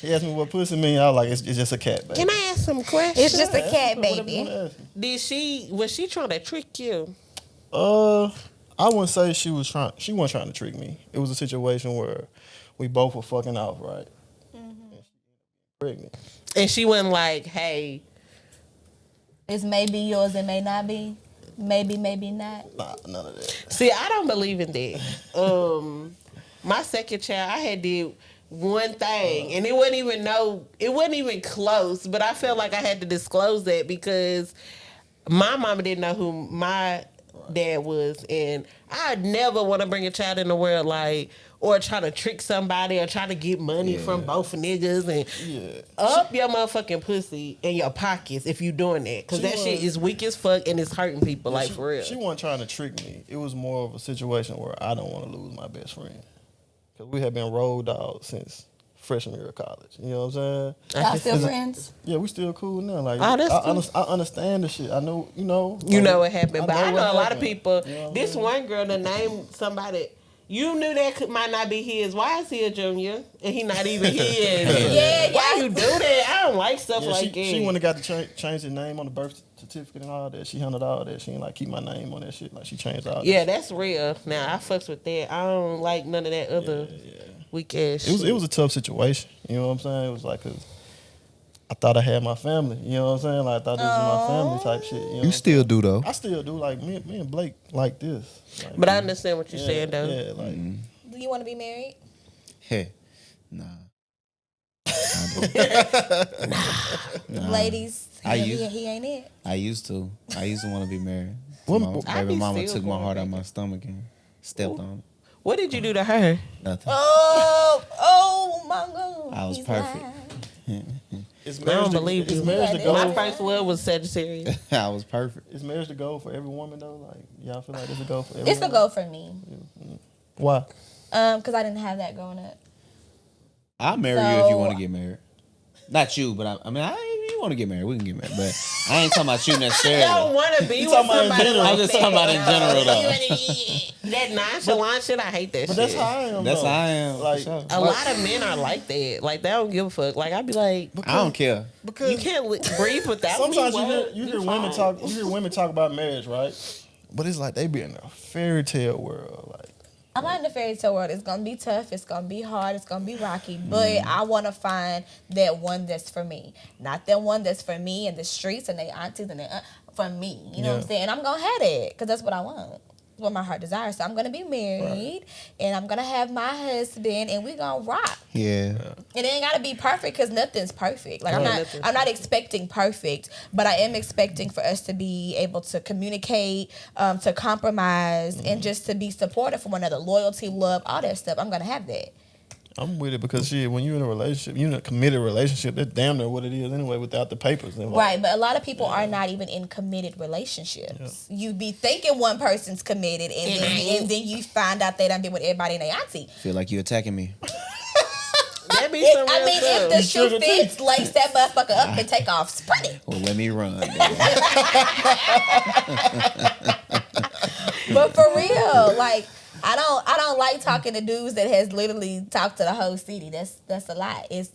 he asked me what pussy mean. I was like, it's just a cat, baby. Can I ask some questions? It's just a cat, Whatever you baby. wanna ask me. Was she trying to trick you? I wouldn't say she wasn't trying to trick me. It was a situation where we both were fucking off, right? And she ended up pregnant. And she wasn't like, hey, It's maybe yours, it may not be. Maybe, maybe not. Nah, none of that. see, I don't believe in that. My second child, I had did one thing, and it wasn't even close, but I felt like I had to disclose that because my mama didn't know who my dad was, and I'd never want to bring a child in the world like, or try to trick somebody or try to get money from both niggas and up your motherfucking pussy in your pockets if you doing that, because that shit is weak as fuck and it's hurting people, like, for real. She wasn't trying to trick me. It was more of a situation where I don't want to lose my best friend. Because we have been road dogs since freshman year of college. You know what I'm saying? Y'all still friends? Yeah, we still cool now. Like, Oh, that's I understand the shit. I know, You know what happened, but I know what a lot of happened. people. You know what This I'm saying? one girl that named somebody, you knew that might not be his. Why is he a junior and he not even his? Yeah, Why yeah. you do that? I don't like stuff Yeah, like that. she went and got to change the name on the birth certificate and all that. She handled all that. She didn't like keep my name on that shit. Like she changed all that. Yeah, shit. that's real. Now I fucks with that. I don't like none of that other weak ass. It was a tough situation. You know what I'm saying? It was like, 'cause I thought I had my family. You know what I'm saying? Like I thought this was my family type shit. You know You still do though. I still do. Like me and Blake like this. Like, But I understand what you're saying though. Yeah, like Do you want to be married? Hey, nah. Ladies, I he used- ain't it. I used to want to be married. Well, My I baby be mama still took my going heart out back. my stomach and stepped on it. What did you do to her? Nothing. Oh my God. I was He's perfect. lying. is I marriage don't believe is you. marriage the goal? My first love was Sagittarius. I was perfect. Is marriage the goal for every woman though? Like y'all feel like it's a goal for every It's the woman? goal for me. Why? Because I didn't have that growing up. I'll marry you if you So- want to get married. Not you, but I mean, if you want to get married, we can get married. But I ain't talking about you I don't necessarily. want to be with talking about in somebody general. like I'm just that. talking about in general, though. That nonchalant shit, I hate that But shit. that's how I am. That's though. how I am. Like, for sure. A lot of men are like that. Like, they don't give a fuck. Like, I'd be like, I don't care. because you can't breathe without sometimes me. you hear What? you Be hear women fine. talk. You hear women talk about marriage, right? But it's like they be in a fairy tale world. Like I'm not in the fairy tale world. It's gonna be tough. It's gonna be hard. It's gonna be rocky. But I want to find that one that's for me, not that one that's for me in the streets and they aunties and they for me. You know what I'm Yeah. saying? And I'm gonna have that because that's what I want. What my heart desires. So I'm gonna be married and I'm gonna have my husband and we gonna rock. Yeah. It ain't gotta be perfect because nothing's perfect. Like Nothing's I'm not expecting perfect, but I am expecting for us to be able to communicate, to compromise, and just to be supportive for one another. Loyalty, love, all that stuff. I'm gonna have that. I'm with it because shit, when you're in a relationship, you're in a committed relationship. That's damn near what it is anyway, without the papers involved. Right, but a lot of people are not even in committed relationships. You be thinking one person's committed, and then you find out they done been with everybody in their auntie. Feel like you attacking me. That be some I real mean, stuff. if the You shoe trigger fits, lace that motherfucker up and take off. Sprint it. Well, let me run. But for real, like I don't like talking to dudes that has literally talked to the whole city. That's a lot. It's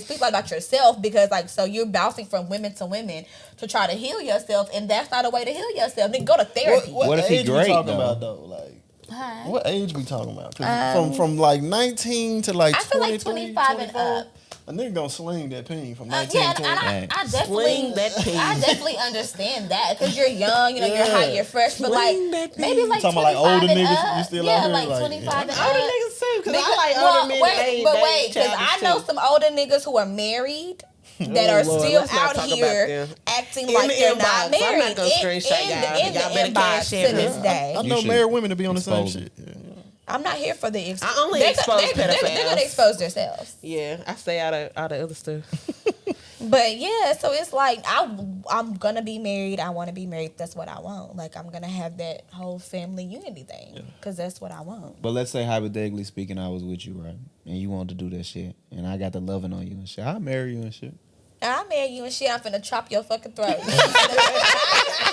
speak about yourself because like so you're bouncing from women to women to try to heal yourself, and that's not a way to heal yourself. Then go to therapy. What if he age we great, talking though? about though? Like Huh? what age we talking about? 'Cause from like 19 to like I feel like 23, 25 and 24, up. a nigga gonna sling that peen from 19 Yeah, to and 20. I Sling that definitely, peen. I definitely understand that because you're young, you know, you're Yeah. hot, you're fresh, but Sling like that maybe peen. like Talking about, like, 25 older and niggas, up. you still yeah, out here, like like, 25 and Older up. niggas too, because Because- I like well, older men. wait, but wait, because I childish know too. some older niggas who are married that Oh, are Lord, still let's not out talk here about them. acting In like the they're inbox. not I'm not married. gonna screenshot y'all. In Y'all the better inbox cash to in. this day. I You know should married women to be on the same expose shit. them. Yeah. I'm not here for the I only they're expose they're gonna pedophiles. expose themselves. Yeah, I stay out of other stuff. But yeah, so it's like I'm gonna be married. I want to be married. That's what I want. Like I'm gonna have that whole family unity thing because that's what I want. But let's say hypothetically speaking, I was with you, right? And you wanted to do that shit, and I got the loving on you and shit. I'll marry you and shit. I'll marry you and shit. I'm finna chop your fucking throat. I'll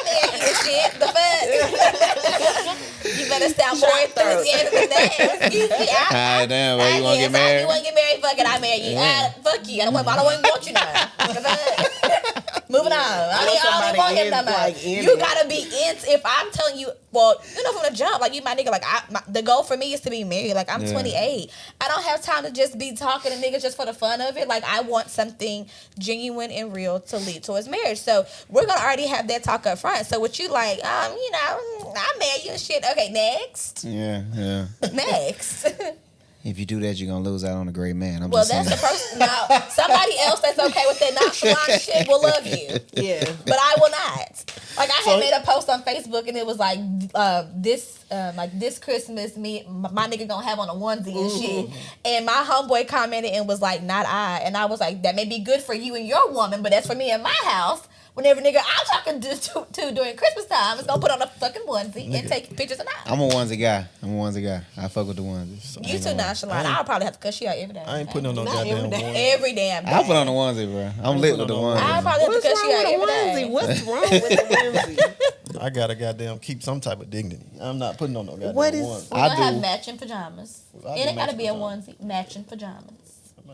marry you and shit. The fuck? You better sound more enthusiastic than that. Excuse me. Ah, damn, well, you wanna get married? You want to get married? Fuck it. I marry you. Yeah. Fuck you. I don't even want you now. The fuck? Moving on. I don't even want him no more. Like, in You it. gotta be in. If I'm telling you, well, you know, from the jump, like you my nigga, like the goal for me is to be married. Like I'm Yeah. 28. I don't have time to just be talking to niggas just for the fun of it. Like I want something genuine and real to lead towards marriage. So we're gonna already have that talk up front. So what you like, you know, I marry you and shit. Okay, next. Yeah. Next. If you do that, you're gonna lose out on a great man. I'm Well, just that's saying. the person. Now, somebody else that's okay with that nonchalant shit will love you. Yeah. But I will not. Like I had made a post on Facebook and it was like this Christmas my nigga gonna have on a onesie and shit. And my homeboy commented and was like, not I. And I was like, that may be good for you and your woman, but that's for me and my house. Whenever nigga I'm talking to during Christmas time, is gonna put on a fucking onesie and take pictures of that. I'm a onesie guy. I fuck with the onesies. You too nonchalant. I'll probably have to cuss you out every day. I ain't putting on no Not goddamn every day. one. Every damn day. I put on the onesie, bro. I'm lit with the I'll onesie. probably have to What's cuss you out wrong every with a day. onesie? What's wrong with the onesie? I gotta goddamn keep some type of dignity. I'm not putting on no goddamn What is- onesie. We're I gonna have do. matching pajamas. I And do it gotta matching be a pajamas. onesie. Matching pajamas.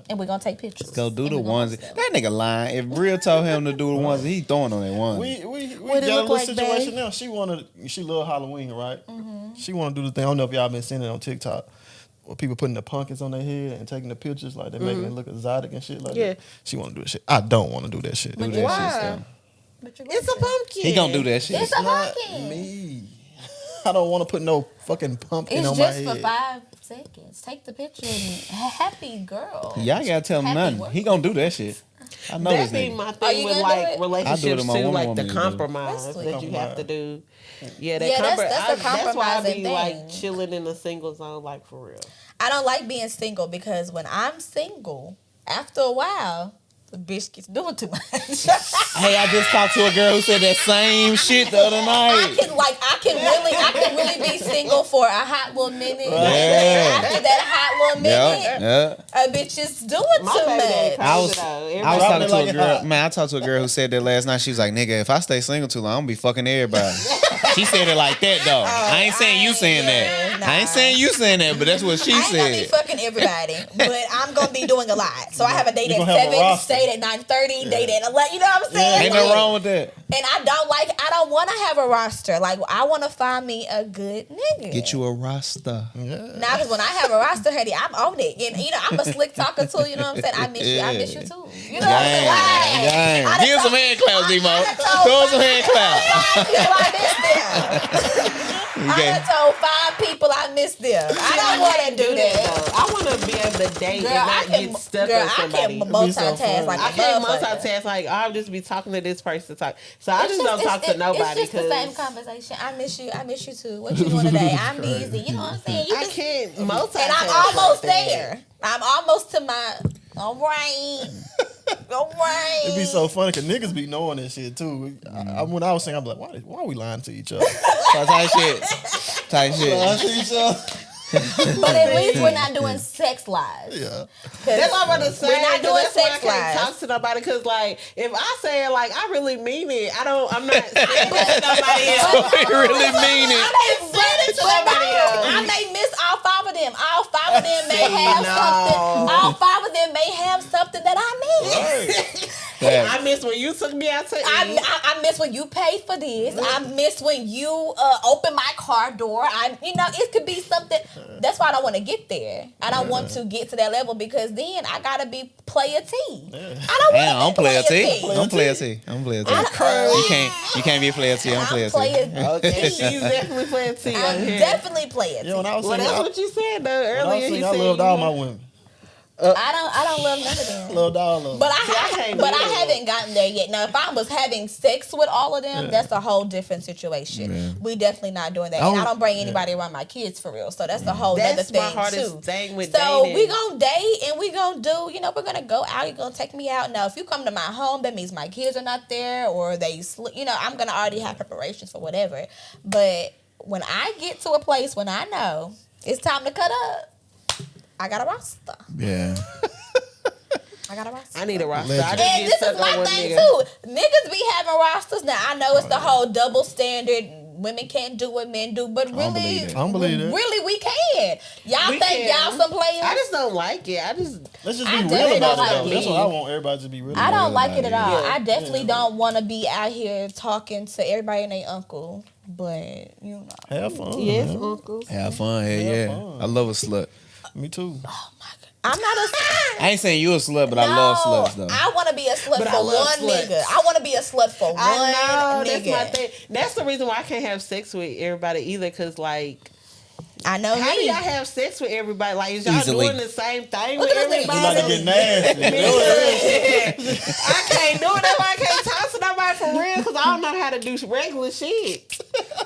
And we're gonna take pictures. Go do And the we gonna onesie. post them. That nigga lying. If Real told him to do the onesie, he throwing on that onesie. We What it got a look little like, situation babe? now. She love Halloween, right? She wanna do the thing. I don't know if y'all been seeing it on TikTok. or people putting the pumpkins on their head and taking the pictures, like they making it look exotic and shit like Yeah. that. She want to do that shit. I don't want to do that shit. But Do that why? shit still. But you're It's a pumpkin. He gonna do that shit. It's a Not pumpkin. me. I don't want to put no fucking pumpkin It's on my just head. for 5 seconds. Take the picture and happy girl. Y'all gotta tell him Happy nothing. work. He gonna do that shit. I know That this be nigga. my Are thing you with gonna do like it? relationships I do it to my too, woman like want the me to do. compromise That's that sweet. you have to do. Yeah, that Yeah, that's a that's why I be compromising like thing. chilling in the single zone, like for real. I don't like being single because when I'm single, after a while, the bitch gets doing too much. Hey, I just talked to a girl who said that same shit the other night. I can really be single for a hot little minute. Yeah. After that hot little minute, Yeah. a bitch is doing My too baby daddy much. I was crazy though. I was Everybody- talking to like a it girl. hot. Man, I talked to a girl who said that last night. She was like, "Nigga, if I stay single too long, I'm gonna be fucking everybody." She said it like that though. I ain't saying you saying that. I ain't saying you saying that, but that's what she I ain't gonna be said. fucking everybody, but I'm gonna be doing a lot. So I have a date You at gonna have a 7, roster. date at 9:30, date at 11. You know what I'm saying? Ain't Like, nothing wrong with that. And I don't want to have a roster. Like I want to find me a good nigga. Get you a roster. Now, because when I have a roster, honey, I'm on it. And, you know, I'm a slick talker, too. You know what I'm saying? I miss you. I miss you, too. You know what I'm saying? Like, Gang. I done Give some told- hand claps, Demo. I done told Throw some hand claps. people I miss them. I done told 5 people I miss them. I don't want to do that. though. I want to be able to date Girl, and I not can, get stuck girl, on I somebody. can It'd be so multitask fun. like I a can't motherfucker. multitask. Like I'll just be talking to this person. So I It's just don't talk to nobody. It's just the same 'cause conversation. I miss you. I miss you too. What you doing today? I'm busy. You know what I'm saying? You I just, can't multitask. and I'm almost like that. there. I'm almost to my. All right. All right. It'd be so funny because niggas be knowing this shit too. When I was saying, I'm like, why are we lying to each other? Type shit. Type Lying shit. to each other? But at least we're not doing sex lies. Yeah. That's what I'm about to say. We're not 'cause doing that's why I sex can't lies. talk to nobody. Because like, if I say it like I really mean it, I'm not saying it to nobody else. We really mean it. I may miss all 5 of them. All 5 of them may have something. All 5 of them may have something that I miss. I miss when you took me out to eat. I miss when you paid for this. I miss when you opened my car door. It could be something. That's why I don't want to get there. I don't want to get to that level because then I gotta be player T. I Damn, don't I'm player T. T. I'm player T. I'm player T. You can't be player T. I'm player T. Okay, she's definitely playing T over I'm here. definitely player T. Yeah, when I was Well, saying, that's what you said though I earlier. was saying You I said loved you all my love- women. I don't love none of them. Loved all of them. But can't I do that. haven't gotten there yet. Now, if I was having sex with all of them, that's a whole different situation. Yeah. We definitely not doing that. And I don't bring anybody around my kids for real. So that's a whole other That's thing my hardest too. thing with So dating. we gonna date and we gonna do. We're gonna go out. You're gonna take me out. Now, if you come to my home, that means my kids are not there or they sleep. I'm gonna already have preparations for whatever. But when I get to a place when I know it's time to cut up, I got a roster. Yeah. I got a roster. I need a roster. Legend. I just And get this stuck is on my one thing nigga. too. Niggas be having rosters. Now I know it's the whole double standard. Women can't do what men do, but really, believe that. I don't believe that. really we can. Y'all We think can. y'all some players? I just don't like it. Let's just I be real definitely about don't it, though. like That's it. what I want everybody to be real I about. don't like it at all. Yeah. I definitely don't want to be out here talking to everybody and their uncle, but Have fun. yes, man. uncles. Have fun. Hell yeah. fun. I love a slut. Me too. I'm not a. I ain't saying you a slut, but I love sluts though. I want to be a slut But I for love one sluts. nigga. I want to be a slut for one I know. That's nigga. my thing. That's the reason why I can't have sex with everybody either. Cause like, I know how do me. y'all have sex with everybody? Like, is y'all Easily. doing the same thing Look with at this nigga. You about to everybody? get nasty. I can't do it. That's why I can't talk to nobody for real because I don't know how to do regular shit.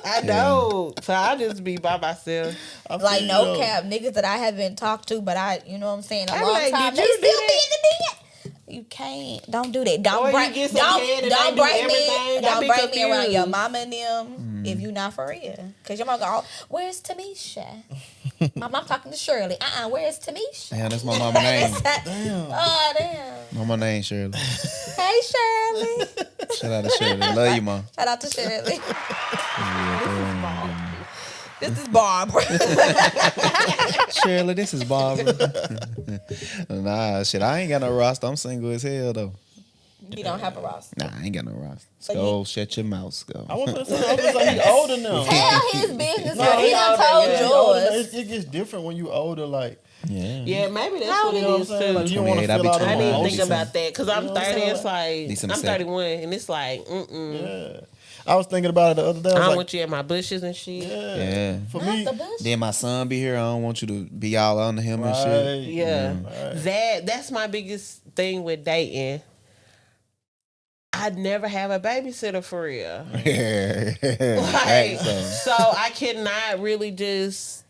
I don't. So I just be by myself. Like no cap, niggas that I haven't talked to, but you know what I'm saying, a I'm long like, time. did They you still do be in the DM. You can't. Don't do that. Or Don't you bring. get some head and Don't they do bring me. everything. I Don't be bring me around confused. your mama and them if you not for real. Cause your mama go, "Where's Tamisha?" My mom talking to Shirley. Where's Tamisha? Damn, that's my mama name. Damn. Oh damn. Mama name Shirley. Hey Shirley. Shout out to Shirley. Love you, mom. Shout out to Shirley. This is Barbara. Shirley, this is Barbara. Nah, shit, I ain't got no roster. I'm single as hell though. You don't have a roster. Nah, I ain't got no roster. So Scoe, shut your mouth, Scoe. I want to say he's older now. Tell his business. No, He he done older, told yeah. yours. It gets different when you older. Like, Yeah, maybe that's How what old it you know what I'm is saying? Like, too. you don't want to 28, I be feel out of I didn't emotions. think about that because I'm You know what I'm 30. saying? It's like December I'm 31, and it's like, Yeah. I was thinking about it the other day. I I was don't like, want you at my bushes and shit. Yeah. For Not me, the bush. Then my son be here. I don't want you to be all under him and shit. right. Yeah, that's my biggest thing with dating. I'd never have a babysitter for real. Right. Like, so I cannot really just.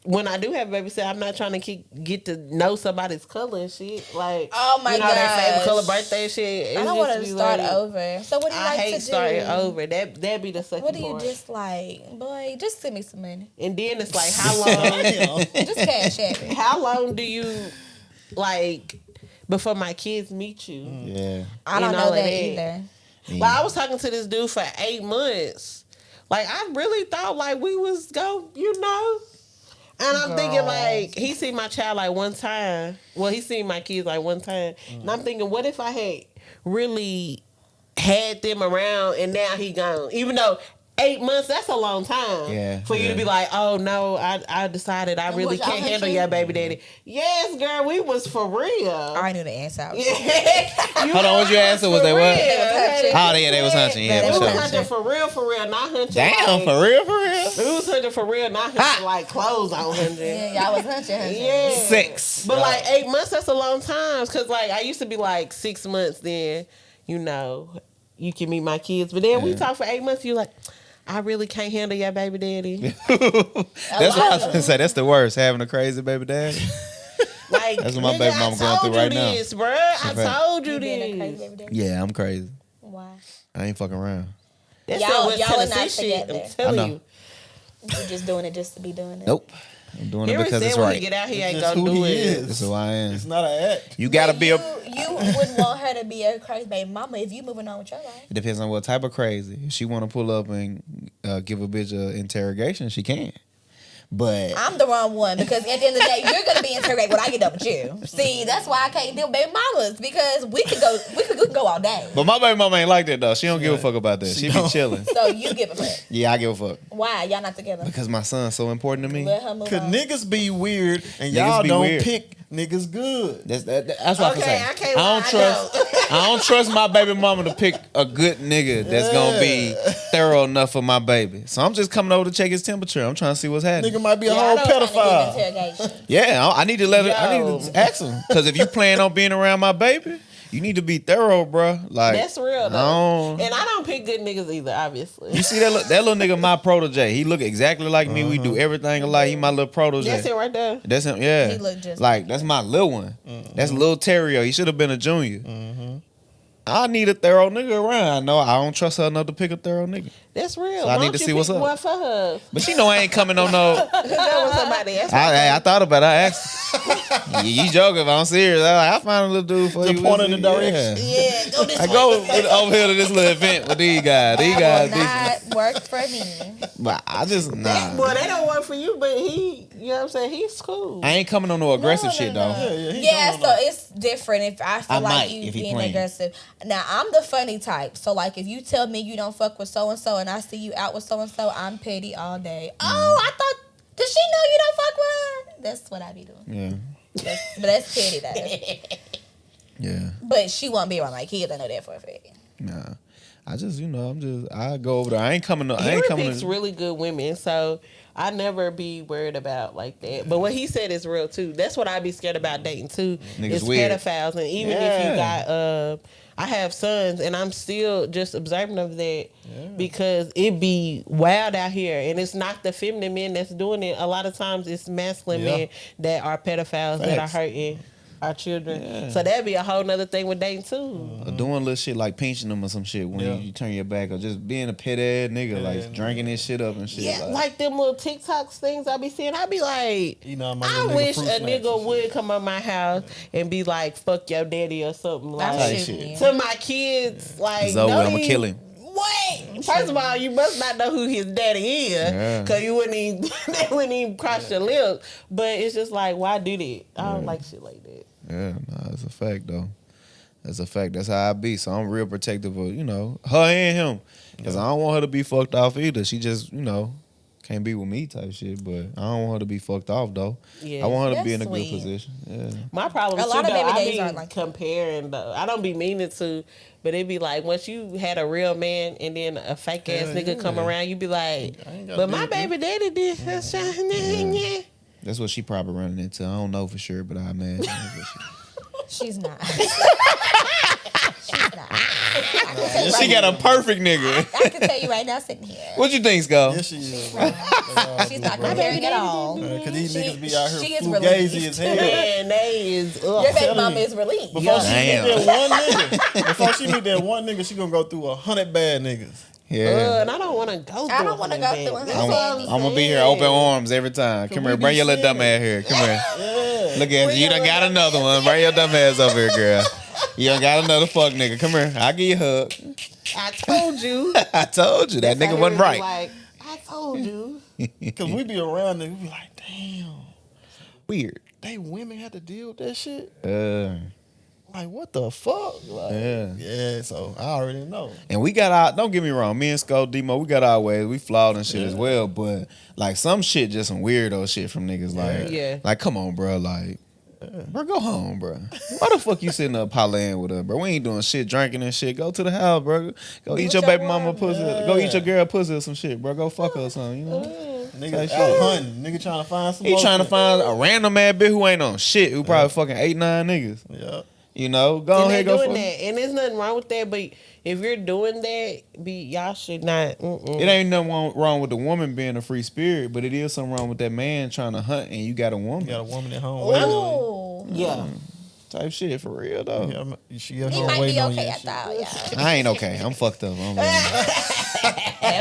When I do have a babysitter, I'm not trying to get to know somebody's color and shit. Like, Oh my you know, their favorite gosh. color, birthday shit. I don't want to start over. So what do you I like hate to do? starting over. That'd be the second What do you part. dislike? Boy, just send me some money. And then it's like, how long? Just cash at me. How long do you like before my kids meet you? Yeah. I don't You know know, that like either. But I was talking to this dude for 8 months. Like, I really thought like we was go, you know. And I'm thinking like he seen my child like one time. Well, he seen my kids like one time. And I'm thinking, what if I had really had them around and now he gone? Even though 8 months, that's a long time. Yeah, For you to be like, oh no, I decided I really was y'all can't handle hunching? your baby daddy. Yes, girl, we was for real. I already knew the answer. Hold on, what's your answer? Was they what? Oh, yeah, they was hunching. Yeah, They for was sure. hunting for real, not hunting. Damn, like, for real, for real. We was hunting for real, not hunting like clothes on hunting. Yeah, y'all was hunching. Yeah. 6. But like 8 months, that's a long time. Cause like I used to be like 6 months, then you know, you can meet my kids. But then we talk for 8 months, you like, I really can't handle your baby daddy. That's what I was gonna say. That's the worst, having a crazy baby daddy. Like, That's what my nigga, baby mama I going through told you right now. this, bruh. I fact. told you You being a crazy this. baby daddy? Yeah, I'm crazy. Why? I ain't fucking around. That's Y'all- that West y'all are Tennessee not shit. together. I'm telling I know. you. You just doing it just to be doing it? Nope. I'm doing it Henry because said it's when right. he get out, he ain't It's just gonna who do he it. is. That's who I am. It's not an act. You gotta be a. You wouldn't want her to be a crazy baby mama if you moving on with your life. It depends on what type of crazy. If she want to pull up and give a bitch a interrogation, she can. But I'm the wrong one because at the end of the day, you're gonna be interrogated when I get done with you. See, that's why I can't deal with baby mamas because we could go all day. but my baby mama ain't like that though. She don't give a fuck about that. She be chilling. So you give a fuck. Yeah, I give a fuck Why y'all not together? because my son's so important to me. Let her move Cause on. niggas be weird and Niggas y'all be don't weird. pick niggas good. That's what Okay, I I can can't say. lie, I don't trust my baby mama to pick a good nigga that's gonna be thorough enough for my baby. So I'm just coming over to check his temperature. I'm trying to see what's happening. Nigga might be a Yeah, whole I don't wanna pedophile. give interrogation. Yeah, I need to let it. I Yo. need to ask him because if you plan on being around my baby, you need to be thorough, bro. Like That's real though. I don't- And I don't pick good niggas either, obviously. You see that little nigga, my protege. He look exactly like me. We do everything alike. He my little protege. That's it right there. That's him. Yeah. He look just like that's my little one. That's little Terrio. He should have been a junior. I need a thorough nigga around. I don't trust her enough to pick a thorough nigga. That's real. So I Why need don't to you see what's pick up. one for her? But she know I ain't coming on no. That was somebody. That's I thought about it. I asked. You joking? If I'm serious, I find a little dude for Just you. point in the Yeah. direction. Yeah, go this I way. go over here to this little event with these guys. These guys, That decent. will not work for me. But I just nah. Well, they don't work for you, but he, you know what I'm saying? He's cool. I ain't coming on no aggressive shit though. Yeah, so it's different if I feel I like might, you if he being playing. aggressive. Now I'm the funny type, so like if you tell me you don't fuck with so and so, and I see you out with so and so, I'm petty all day. Oh, I thought does she know you don't fuck with her? That's what I be doing. Yeah. But that's petty though. Yeah. But she won't be around my kids. I know that for a fact. Nah. I just, I go over there. I ain't coming Henry to picks really good women, so I never be worried about like that. But what he said is real too. That's what I be scared about dating too. Niggas is weird. pedophiles, and even if you got, I have sons, and I'm still just observant of that because it be wild out here, and it's not the feminine men that's doing it. A lot of times it's masculine men that are pedophiles that are hurting our children. Yeah. So that'd be a whole nother thing with dating too. Or doing little shit like pinching them or some shit when you turn your back, or just being a pit ass nigga, like drinking this shit up and shit. Yeah, like them little TikToks things I be seeing. I be like, You know, my I little wish fruit a snacks nigga and would shit. come on my house and be like, fuck your daddy or something I'm like shooting you. to my kids. Like, Zoe, don't I'ma even- kill him. Wait, first of all, you must not know who his daddy is, because you wouldn't even they wouldn't even cross your lips. But it's just like, why do that? I don't like shit like that. Yeah, nah, it's a fact though. That's a fact. That's how I be. So I'm real protective of, her and him. Because I don't want her to be fucked off either. She just, can't be with me type shit. But I don't want her to be fucked off, though. Yeah. I want her to be in That's a good sweet. position. Yeah. My problem A too, lot of though, baby I days be are like that. comparing, though. I don't be meaning to, but it be like, once you had a real man and then a fake ass nigga come around, you be like, I ain't gotta but deal my with baby daddy did that shit. That's what she probably running into. I don't know for sure, but I imagine. That's what She's not. She's not. I can tell you she right got a perfect nigga. I can tell you right now, sitting here. What you think, Scoe? Yes, she is. She's not comparing at all. Because these niggas be out She here is fugazi relieved. as hell. Man, they is Your baby mama is relieved. Before she Damn. meet that one nigga, she gonna go through 100 bad niggas. Yeah. and I don't want to go through I don't wanna go that. through That's I'm what I'm gonna be saying. here open arms every time. Come we here, be bring your little dumb serious. ass here. Come here. Yeah. Look at you. You done got another one. Bring your dumb ass over here, girl. You done got another fuck nigga. Come here. I'll give you a hug. I told you. I told you that nigga wasn't right. Like, I told you. Because we be around and we be like, damn, Weird. they women have to deal with that shit? Like, what the fuck? Like, Yeah. so I already know. And we got our, don't get me wrong, me and Scoe, Demo, we got our ways. We flawed and shit as well. But like some shit, just some weirdo shit from niggas. Like, Yeah. like come on, bro. Like, bro, go home, bro. Why the fuck you sitting up hollering with us, bro? We ain't doing shit, drinking and shit. Go to the house, bro. Go eat your your baby mama pussy. Go eat your girl pussy or some shit, bro. Go fuck her or something, you know? Nigga Type out shit. hunting. Nigga trying to find some He more trying to shit. find a random ass bitch who ain't on shit, who probably fucking 8-9 niggas. Yeah. You know? Go And ahead, they're go doing fuck. that, and there's nothing wrong with that. But if you're doing that, y'all should not. It ain't nothing wrong with the woman being a free spirit, but it is something wrong with that man trying to hunt and you got a woman. You got a woman at home waiting on Oh. Yeah. Type shit for real though. you. Yeah, she at He home might waiting be on you. okay and at shit. that, yeah. I ain't okay. I'm fucked up. Am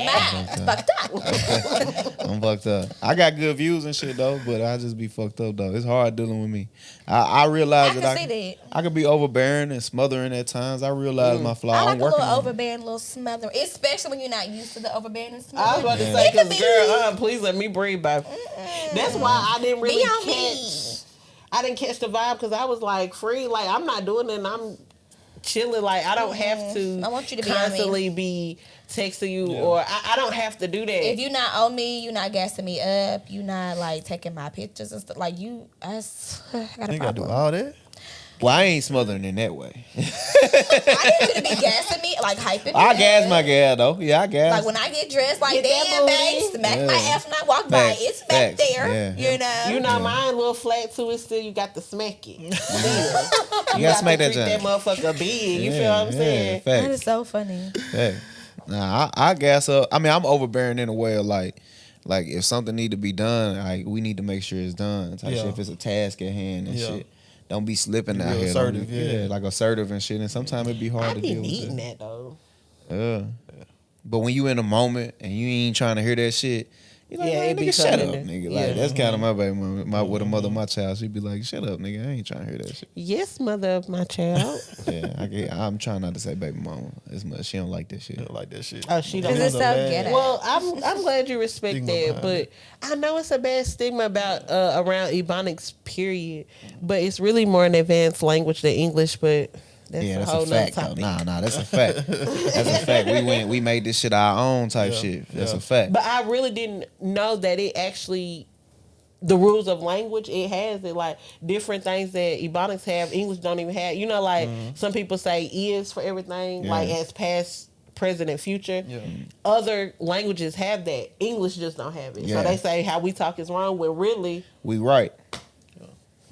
I? Fucked up. I'm fucked up. I got good views and shit though, but I just be fucked up though. It's hard dealing with me. I realize I that can see that. I could be overbearing and smothering at times. I realize my flaw. I like I'm a working little on it. overbearing, little smothering, especially when you're not used to the overbearing and I was smothering. about to say, It could because be girl, please let me breathe, baby. That's why I didn't be really on catch. me. I didn't catch the vibe because I was like free. Like I'm not doing it. And I'm chilling. Like I don't have to. I want you to be on me. constantly be texting you, or I don't have to do that. If you're not on me, you're not gassing me up, you're not like taking my pictures and stuff. Like I got a You gotta do problem. all that? Well, I ain't smothering in that way. I need you to be gassing me, like hyping me I up. gas my gal though. Yeah, I gas. Like when I get dressed, like Get that damn, booty. babe, smack my Yeah. ass when I walk by. Facts, It's back facts, there, yeah. you know. you know, mine a little flat too. It's still you got to smack it. you gotta smack that treat that junk. motherfucker big. You feel what I'm saying? That Facts. is so funny. Hey, nah, I gas up. I mean, I'm overbearing in a way of like if something need to be done, like we need to make sure it's done. Type Yeah. shit. If it's a task at hand and Yeah. shit, don't be slipping Be out real here. assertive, Don't be- yeah. like assertive and shit. And sometimes it be hard I to be deal with. needing It. that though. Yeah. But when you in a moment and you ain't trying to hear that shit, you like, Yeah, man, it be nigga, shut up, coming in. nigga. Yeah. Like that's kind of my baby mama. With a mother, of my child, she'd be like, shut up, nigga. I ain't trying to hear that shit. Yes, mother of my child. Yeah, I'm trying not to say baby mama as much. She don't like that shit. I don't like that shit. Oh, she don't. Is it so ghetto? Well, I'm glad you respect Stigma that, behind but I know it's a bad stigma about around Ebonics, period. But it's really more an advanced language than English. But that's Yeah, a that's whole a fact. nother Though. topic. Nah, that's a fact. That's a fact. We made this shit our own type Yeah, shit. That's yeah. a fact. But I really didn't know that it actually. The rules of language, it has it like different things that Ebonics have, English don't even have. You know, like some people say is for everything, Yeah. like as past, present, and future. Yeah. Other languages have that. English just don't have it. Yeah. So they say how we talk is wrong, when really, We right.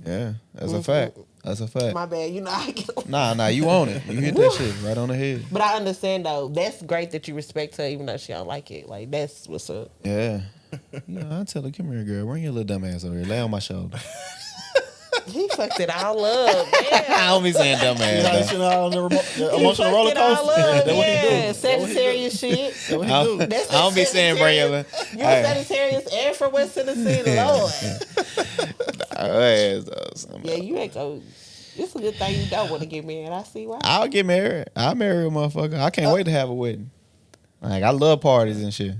Yeah, that's a fact. That's a fact. my bad. You know, I get. Nah, you own it. You hit that shit right on the head. But I understand though. That's great that you respect her, even though she don't like it. Like that's what's up. Yeah. You know, I tell her, come here, girl. Bring your little dumb ass over here. Lay on my shoulder. He fucked it all up. I don't be saying dumb You know that ass. shit all on the He emotional fucked roller it all coaster. up. That's what he Yeah, do. Sagittarius shit. That's what he I do. don't, That's I don't be saying bring your little. You a Sagittarius and from West Tennessee, Lord. Yeah, you ain't go. It's a good thing you don't want to get married. I see why. I'll get married. I'll marry a motherfucker. I can't wait to have a wedding. Like, I love parties and shit.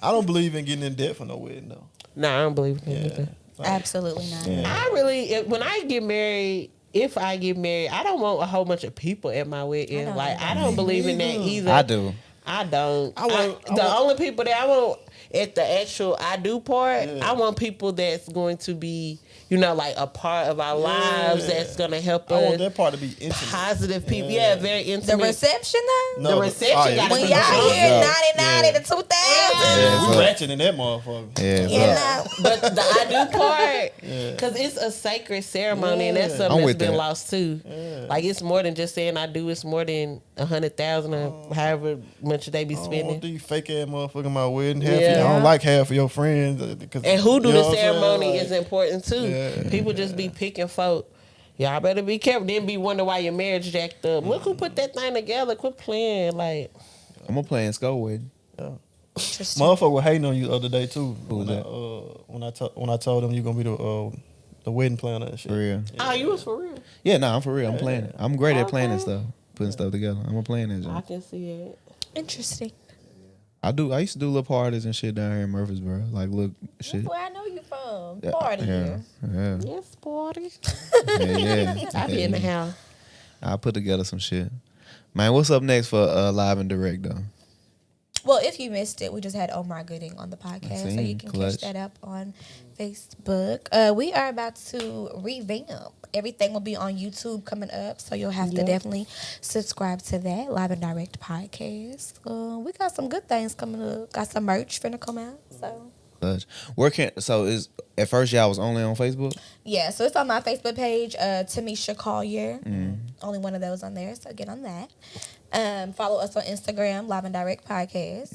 I don't believe in getting in debt for no wedding though. No, I don't believe in that Yeah. either. Absolutely not. Yeah. I really, when I get married, if I get married, I don't want a whole bunch of people at my wedding. I don't Me believe in that neither. either. I do. I don't. I want- Only people that I want at the actual I do part, I want people that's going to be, like a part of our lives. That's gonna help I us. want that part to be intimate. Positive people, very The intimate. reception though. The reception gotta When be y'all good. here Yeah. 99 in the 2000s. Yeah, We so- ratchet in that motherfucker. Yeah, You so- know. But the I do part, because it's a sacred ceremony, and that's I'm something that's with been that. lost too. Like it's more than just saying I do. It's more than 100,000 or however much they be I don't want spending. these fake ass motherfuckers at my wedding. Yeah. I don't like half of your friends. And who do you know the what I'm saying? ceremony Like, is important too. Yeah. People just be picking folk. Y'all better be careful. Then be wondering why your marriage jacked up. Look who put that thing together. Quit playing. Like, I'm gonna play in Scoe wedding. Motherfucker was hating on you the other day too. Who was that? When I told them you gonna be the wedding planner and shit. For real. oh, you was for real. Yeah, no, I'm for real. I'm planning. I'm great at planning Okay. stuff, putting stuff together. I'm a planning I job. can see it. Interesting. I used to do little parties and shit down here in Murfreesboro. Like, look, shit. That's where I know you from. Yeah, Party yeah, here. yeah, Yes, party. yeah. I be in the house. I put together some shit. Man, what's up next for live and direct though? Well, if you missed it, we just had Omar Gooding on the podcast, so you can Clutch. catch that up on Facebook. We are about to revamp. Everything will be on YouTube coming up, so you'll have to definitely subscribe to that Live and Direct podcast. We got some good things coming up. Got some merch finna come out. So Clutch. Is at first y'all was only on Facebook? yeah, so it's on my Facebook page, Tamisha Collier. Only one of those on there, so get on that. Follow us on Instagram, Live and Direct Podcast.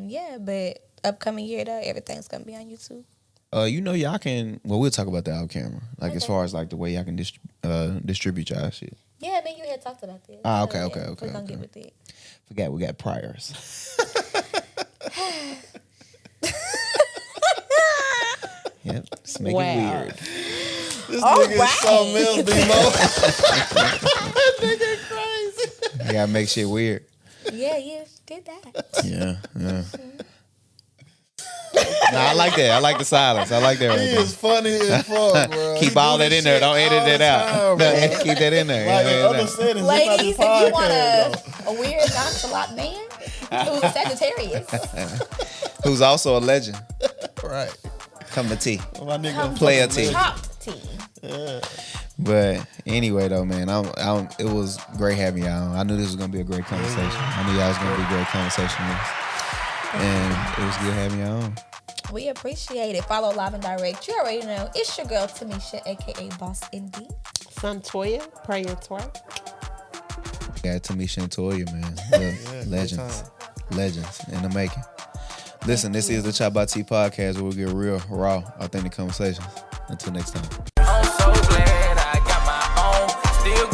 Yeah, but upcoming year though, everything's gonna be on YouTube. Y'all can. Well, we'll talk about that out camera. Like as far as like the way y'all can distribute y'all shit. Yeah, me and you had talked about this. Ah, okay, So, okay, yeah, okay, We're gonna okay. get with it. Forgot we got priors. Yep, just make it weird. This All nigga right. is something else, D-Mo. I gotta make shit weird. Yeah, you did that. Yeah. Nah, I like that. I like the silence. I like that right He there. is funny as fuck, bro. Keep He all do that this in there. shit Don't edit all that the out. time, No, bro. keep that in there. Like in Yeah, other settings, Ladies, if you want podcast, a weird, nonchalant man who's a Sagittarius, Who's also a legend. right? Come to T. My nigga, Play a T. chopped tea. But anyway, though, man, it was great having y'all on. I knew this was gonna be a great conversation. I knew y'all was gonna be great conversationalists, and it was good having y'all on. We appreciate it. Follow Live and Direct. You already know. It's your girl, Tamisha, a.k.a. Boss ND. Son Toya, pray and twerk. Got Tamisha and Toya, man. Look, legends in the making. Listen, this is the ChoppedByT podcast where we get real, raw, authentic conversations. Until next time. I'm so glad I got my own. Still